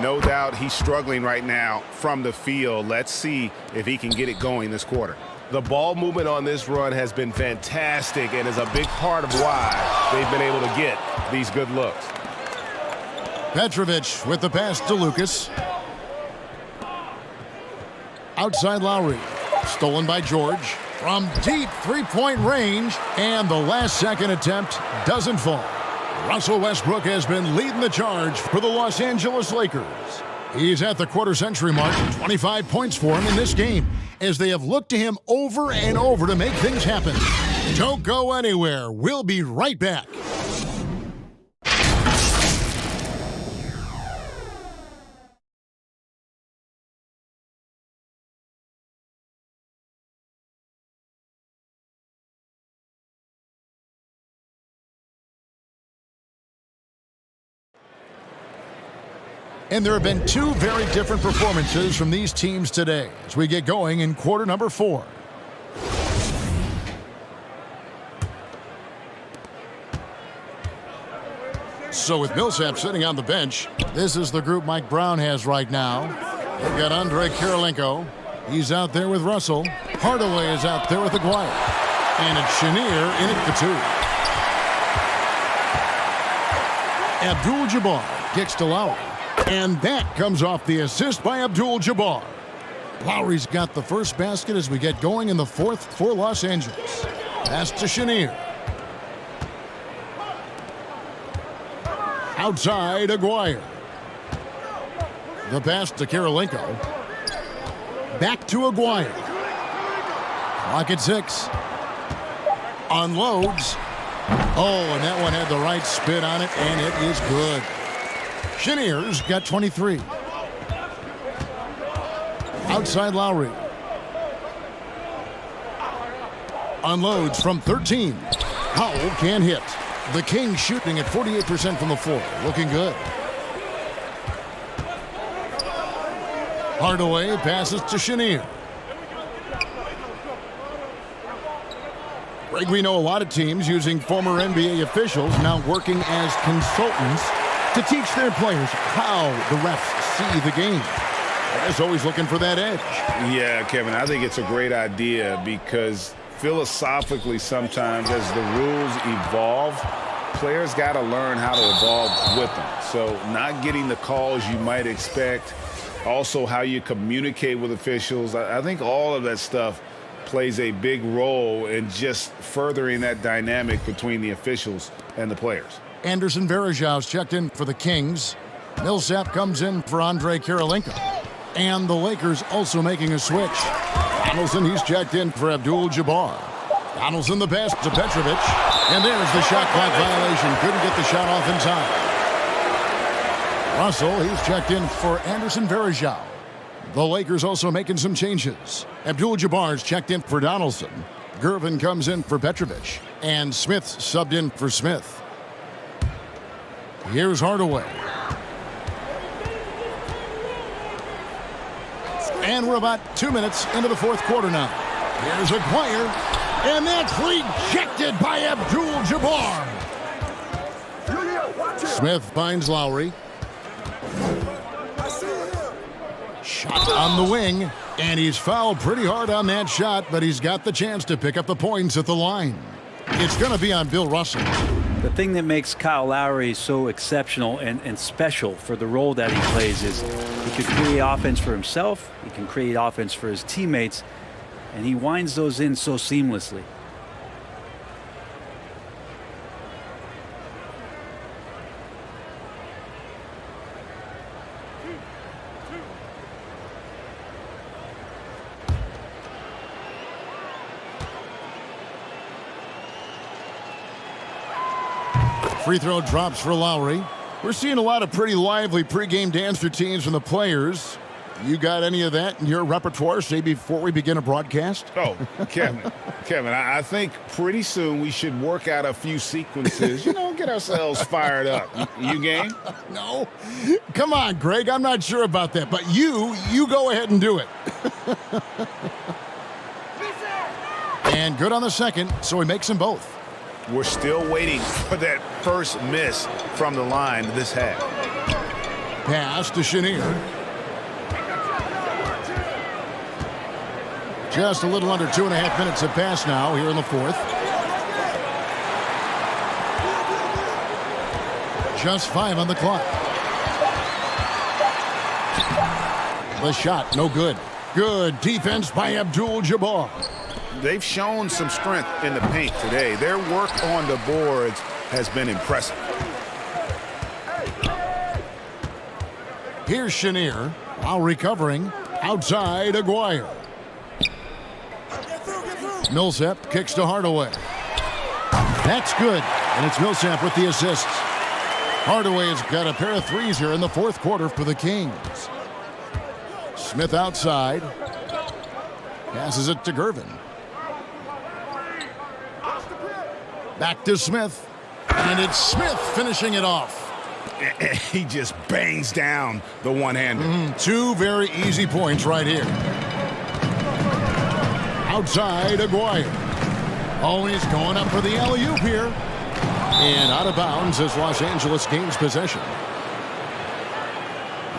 Speaker 2: No doubt he's struggling right now from the field. Let's see if he can get it going this quarter. The ball movement on this run has been fantastic and is a big part of why they've been able to get these good looks.
Speaker 1: Petrovic with the pass to Lucas. Outside Lowry. Stolen by George. From deep three-point range. And the last-second attempt doesn't fall. Russell Westbrook has been leading the charge for the Los Angeles Lakers. He's at the quarter-century mark. 25 points for him in this game as they have looked to him over and over to make things happen. Don't go anywhere. We'll be right back. And there have been 2 very different performances from these teams today as we get going in quarter number 4. So with Millsap sitting on the bench, this is the group Mike Brown has right now. They've got Andrei Kirilenko. He's out there with Russell. Hardaway is out there with Aguirre. And it's Chenier in it for 2. Abdul-Jabbar kicks to Lowry. And that comes off the assist by Abdul-Jabbar. Lowry's got the first basket as we get going in the 4th for Los Angeles. Pass to Chenier. Outside Aguirre. The pass to Kirilenko. Back to Aguirre. Clock at 6. Unloads. Oh, and that one had the right spin on it, and it is good. Chenier's got 23. Outside Lowry. Unloads from 13. Powell can't hit. The Kings shooting at 48% from the floor. Looking good. Hardaway passes to Chenier. Greg, we know a lot of teams using former NBA officials now working as consultants to teach their players how the refs see the game. Guys always looking for that edge.
Speaker 2: Yeah, Kevin, I think it's a great idea because philosophically sometimes as the rules evolve, players got to learn how to evolve with them. So not getting the calls you might expect, also how you communicate with officials. I think all of that stuff plays a big role in just furthering that dynamic between the officials and the players.
Speaker 1: Anderson Varejau's checked in for the Kings. Millsap comes in for Andrei Kirilenko. And the Lakers also making a switch. Donaldson, he's checked in for Abdul-Jabbar. Donaldson the pass to Petrovic. And there's the shot clock violation. Couldn't get the shot off in time. Russell, he's checked in for Anderson Varejao. The Lakers also making some changes. Abdul-Jabbar's checked in for Donaldson. Gervin comes in for Petrovic. And Smith subbed in for Smith. Here's Hardaway. And we're about 2 minutes into the fourth quarter now. Here's Aguirre. And that's rejected by Abdul-Jabbar. Smith finds Lowry. Shot on the wing. And he's fouled pretty hard on that shot, but he's got the chance to pick up the points at the line. It's going to be on Bill Russell.
Speaker 3: The thing that makes Kyle Lowry so exceptional and special for the role that he plays is he can create offense for himself, he can create offense for his teammates, and he winds those in so seamlessly.
Speaker 1: Free throw drops for Lowry. We're seeing a lot of pretty lively pregame dance routines from the players. You got any of that in your repertoire, say, before we begin a broadcast?
Speaker 2: Oh, Kevin, I think pretty soon we should work out a few sequences, get ourselves fired up. You game?
Speaker 1: No. Come on, Greg. I'm not sure about that, but you go ahead and do it. And good on the second, so he makes them both.
Speaker 2: We're still waiting for that first miss from the line this half.
Speaker 1: Pass to Chenier. Just a little under 2.5 minutes have passed now here in the fourth. Just 5 on the clock. The shot, no good. Good defense by Abdul-Jabbar.
Speaker 2: They've shown some strength in the paint today. Their work on the boards has been impressive.
Speaker 1: Here's Chenier. While recovering. Outside, Aguirre. Millsap kicks to Hardaway. That's good. And it's Millsap with the assists. Hardaway's got a pair of threes here in the fourth quarter for the Kings. Smith outside. Passes it to Gervin. Back to Smith. And it's Smith finishing it off.
Speaker 2: He just bangs down the one-hander.
Speaker 1: Two very easy points right here. Outside, Aguirre. Oh, he's going up for the alley-oop here. And out of bounds as Los Angeles gains possession.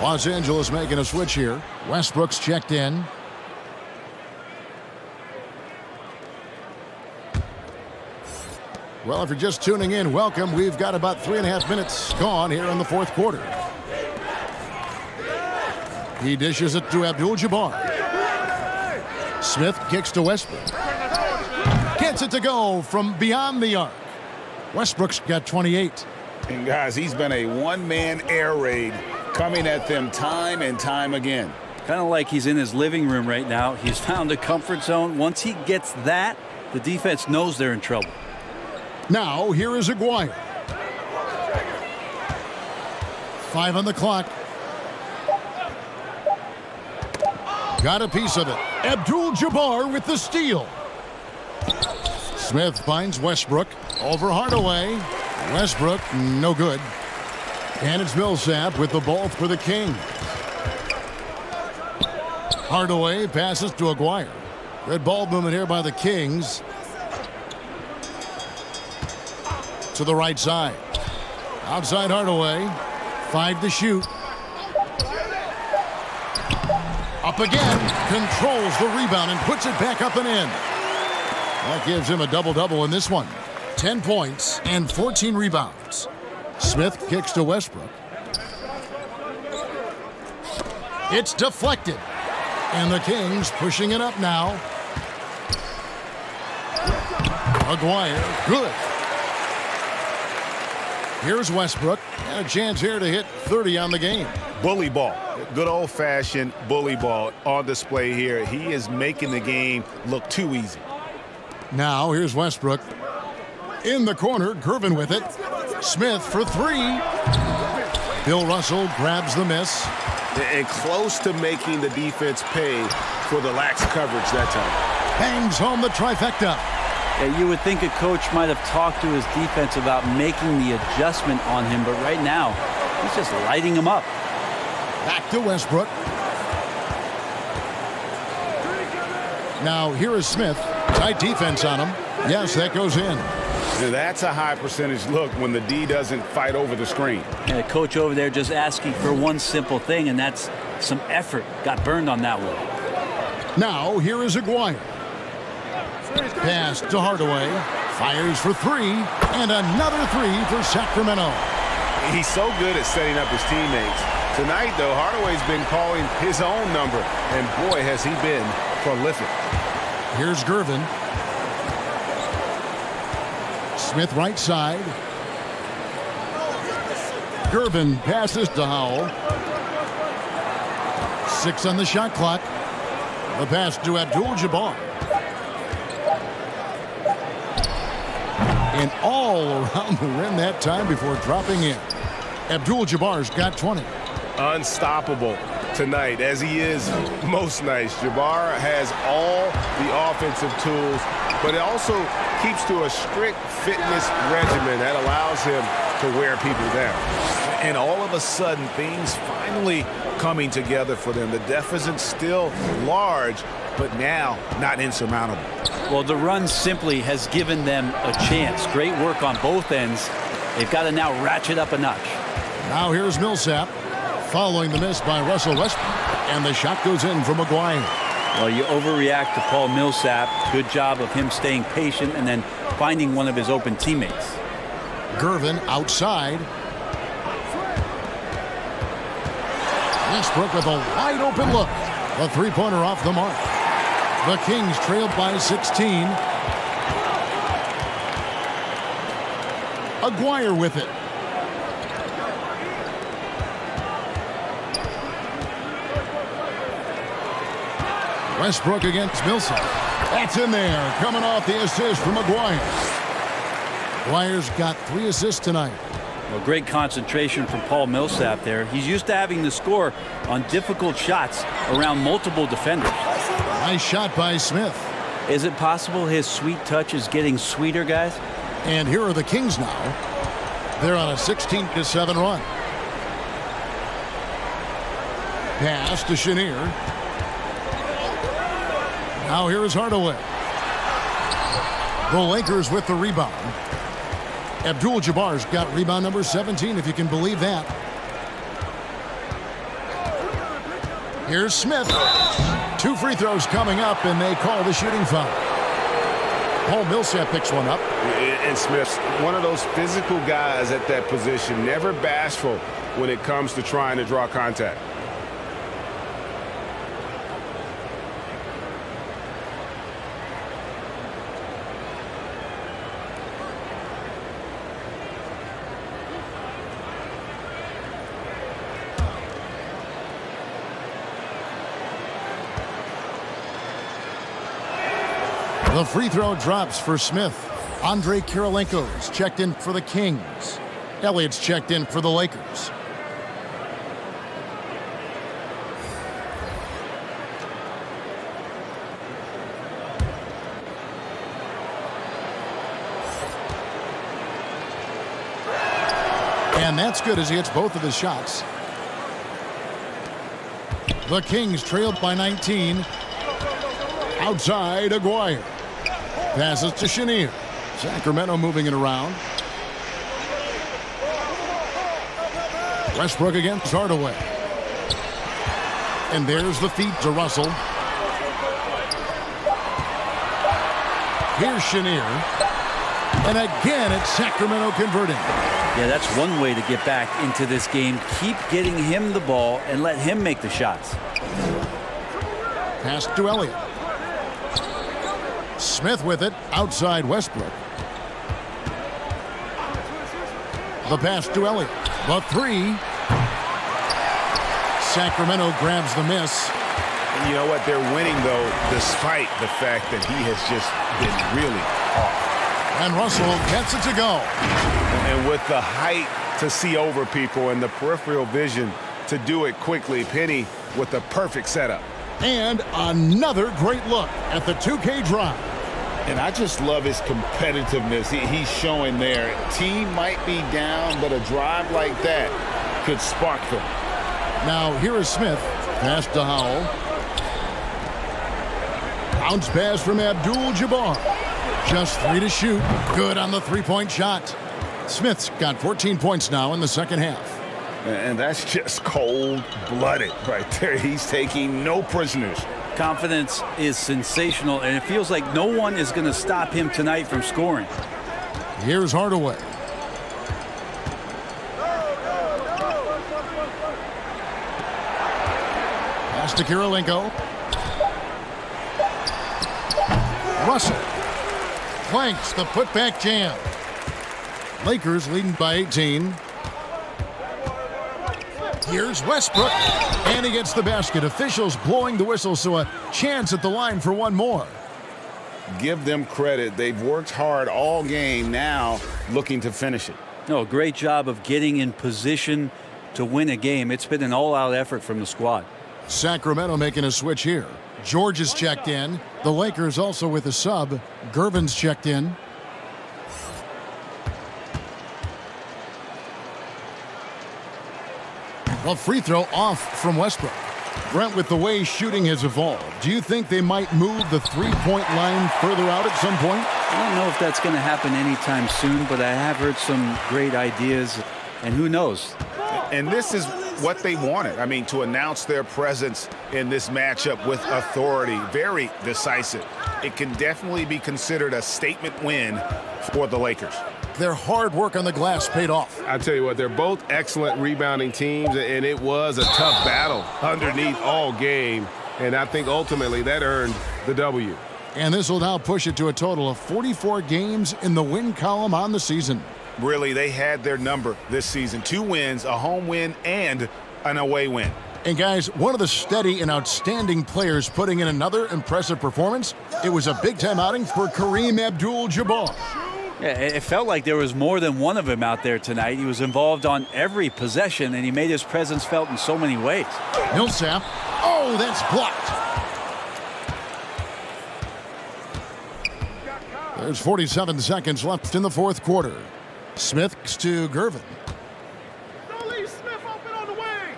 Speaker 1: Los Angeles making a switch here. Westbrook's checked in. Well, if you're just tuning in, welcome. We've got about 3.5 minutes gone here in the fourth quarter. He dishes it to Abdul-Jabbar. Smith kicks to Westbrook. Gets it to go from beyond the arc. Westbrook's got 28.
Speaker 2: And guys, he's been a one-man air raid coming at them time and time again.
Speaker 3: Kind of like he's in his living room right now. He's found a comfort zone. Once he gets that, the defense knows they're in trouble.
Speaker 1: Now, here is Aguirre. 5 on the clock. Got a piece of it. Abdul-Jabbar with the steal. Smith finds Westbrook. Over Hardaway. Westbrook, no good. And it's Millsap with the ball for the Kings. Hardaway passes to Aguirre. Good ball movement here by the Kings. To the right side. Outside Hardaway. 5 to shoot. Up again. Controls the rebound and puts it back up and in. That gives him a double-double in this one. 10 points and 14 rebounds. Smith kicks to Westbrook. It's deflected. And the Kings pushing it up now. Aguirre, good. Here's Westbrook. And a chance here to hit 30 on the game.
Speaker 2: Bully ball. Good old-fashioned bully ball on display here. He is making the game look too easy.
Speaker 1: Now, here's Westbrook. In the corner, Gervin with it. Smith for three. Bill Russell grabs the miss.
Speaker 2: And close to making the defense pay for the lax coverage that time.
Speaker 1: Bangs home the trifecta.
Speaker 3: Yeah, you would think a coach might have talked to his defense about making the adjustment on him, but right now, he's just lighting him up.
Speaker 1: Back to Westbrook. Now here is Smith. Tight defense on him. Yes, that goes in.
Speaker 2: That's a high percentage look when the D doesn't fight over the screen.
Speaker 3: And the coach over there just asking for one simple thing, and that's some effort. Got burned on that one.
Speaker 1: Now here is Aguirre. Pass to Hardaway. Fires for three. And another three for Sacramento.
Speaker 2: He's so good at setting up his teammates. Tonight, though, Hardaway's been calling his own number. And boy, has he been prolific.
Speaker 1: Here's Gervin. Smith right side. Gervin passes to Howell. 6 on the shot clock. The pass to Abdul-Jabbar. And all around the rim that time before dropping in. Abdul-Jabbar's got 20.
Speaker 2: Unstoppable tonight, as he is most nights. Jabbar has all the offensive tools, but it also keeps to a strict fitness regimen that allows him to wear people down. And all of a sudden, things finally coming together for them. The deficit's still large, but now not insurmountable.
Speaker 3: Well, the run simply has given them a chance. Great work on both ends. They've got to now ratchet up a notch.
Speaker 1: Now here's Millsap following the miss by Russell Westbrook. And the shot goes in from Aguirre.
Speaker 3: Well, you overreact to Paul Millsap. Good job of him staying patient and then finding one of his open teammates.
Speaker 1: Gervin outside. Westbrook with a wide open look. The three-pointer off the mark. The Kings trailed by 16. Aguirre with it. Westbrook against Millsap. That's in there. Coming off the assist from Aguirre. Aguirre's got 3 assists tonight.
Speaker 3: Well, great concentration from Paul Millsap there. He's used to having to score on difficult shots around multiple defenders.
Speaker 1: Nice shot by Smith.
Speaker 3: Is it possible his sweet touch is getting sweeter, guys?
Speaker 1: And here are the Kings now. They're on a 16-7 run. Pass to Chenier. Now here is Hardaway. The Lakers with the rebound. Abdul-Jabbar's got rebound number 17, if you can believe that. Here's Smith. 2 free throws coming up, and they call the shooting foul. Paul Millsap picks one up.
Speaker 2: And Smith's one of those physical guys at that position, never bashful when it comes to trying to draw contact.
Speaker 1: The free throw drops for Smith. Andre Kirilenko's checked in for the Kings. Elliott's checked in for the Lakers. And that's good as he hits both of his shots. The Kings trailed by 19. Outside, Aguirre. Passes to Chenier. Sacramento moving it around. Westbrook against Hardaway. And there's the feed to Russell. Here's Chenier. And again, it's Sacramento converting.
Speaker 3: Yeah, that's one way to get back into this game. Keep getting him the ball and let him make the shots.
Speaker 1: Pass to Elliott. Smith with it, outside Westbrook. The pass to Elliott. The three. Sacramento grabs the miss.
Speaker 2: And you know what? They're winning, though, despite the fact that he has just been really off.
Speaker 1: And Russell gets it to go.
Speaker 2: And with the height to see over people and the peripheral vision to do it quickly, Penny with the perfect setup.
Speaker 1: And another great look at the 2K drive.
Speaker 5: And I just love his competitiveness he's showing there. Team might be down, but a drive like that could spark them.
Speaker 1: Now here is Smith. Pass to Howell. Bounce pass from Abdul-Jabbar. Just 3 to shoot. Good on the three-point shot. Smith's got 14 points now in the second half.
Speaker 5: And that's just cold-blooded right there. He's taking no prisoners.
Speaker 3: Confidence is sensational, and it feels like no one is going to stop him tonight from scoring.
Speaker 1: Here's Hardaway. Pass to Kirilenko. Russell flanks the putback jam. Lakers leading by 18. Here's Westbrook, and he gets the basket. Officials blowing the whistle, so a chance at the line for one more.
Speaker 5: Give them credit. They've worked hard all game, now looking to finish it.
Speaker 3: No, great job of getting in position to win a game. It's been an all-out effort from the squad.
Speaker 1: Sacramento making a switch here. George is checked in. The Lakers also with a sub. Gervin's checked in. A free throw off from Westbrook. Brent, with the way shooting has evolved, do you think they might move the three-point line further out at some point?
Speaker 3: I don't know if that's going to happen anytime soon, but I have heard some great ideas, and who knows?
Speaker 2: And this is what they wanted. I mean, to announce their presence in this matchup with authority, very decisive. It can definitely be considered a statement win for the Lakers.
Speaker 1: Their hard work on the glass paid off.
Speaker 2: I tell you what, they're both excellent rebounding teams, and it was a tough battle underneath all game, and I think ultimately that earned the W.
Speaker 1: And this will now push it to a total of 44 games in the win column on the season.
Speaker 2: Really, they had their number this season. 2 wins, a home win, and an away win.
Speaker 1: And guys, one of the steady and outstanding players putting in another impressive performance, it was a big-time outing for Kareem Abdul-Jabbar.
Speaker 3: Yeah, it felt like there was more than one of them out there tonight. He was involved on every possession, and he made his presence felt in so many ways.
Speaker 1: Millsap. Oh, that's blocked. There's 47 seconds left in the fourth quarter. Smith to Gervin.
Speaker 10: Don't leave Smith open on the wing.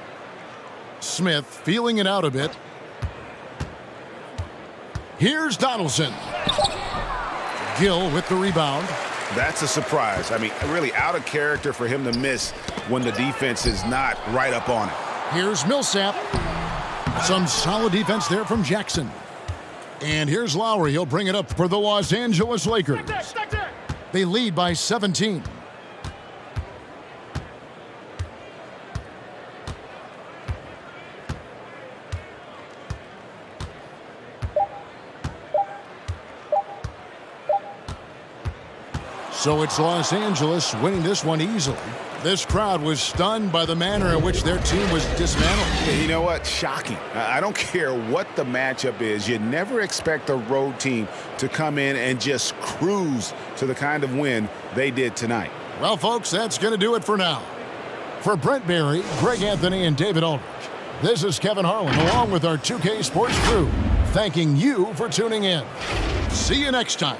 Speaker 1: Smith feeling it out a bit. Here's Donaldson. Gill with the rebound.
Speaker 2: That's a surprise. I mean, really out of character for him to miss when the defense is not right up on it.
Speaker 1: Here's Millsap. Some solid defense there from Jackson. And here's Lowry. He'll bring it up for the Los Angeles Lakers. They lead by 17. So it's Los Angeles winning this one easily. This crowd was stunned by the manner in which their team was dismantled.
Speaker 2: You know what? Shocking. I don't care what the matchup is. You never expect a road team to come in and just cruise to the kind of win they did tonight.
Speaker 1: Well, folks, that's going to do it for now. For Brent Barry, Greg Anthony, and David Aldridge, this is Kevin Harlan along with our 2K Sports crew, thanking you for tuning in. See you next time.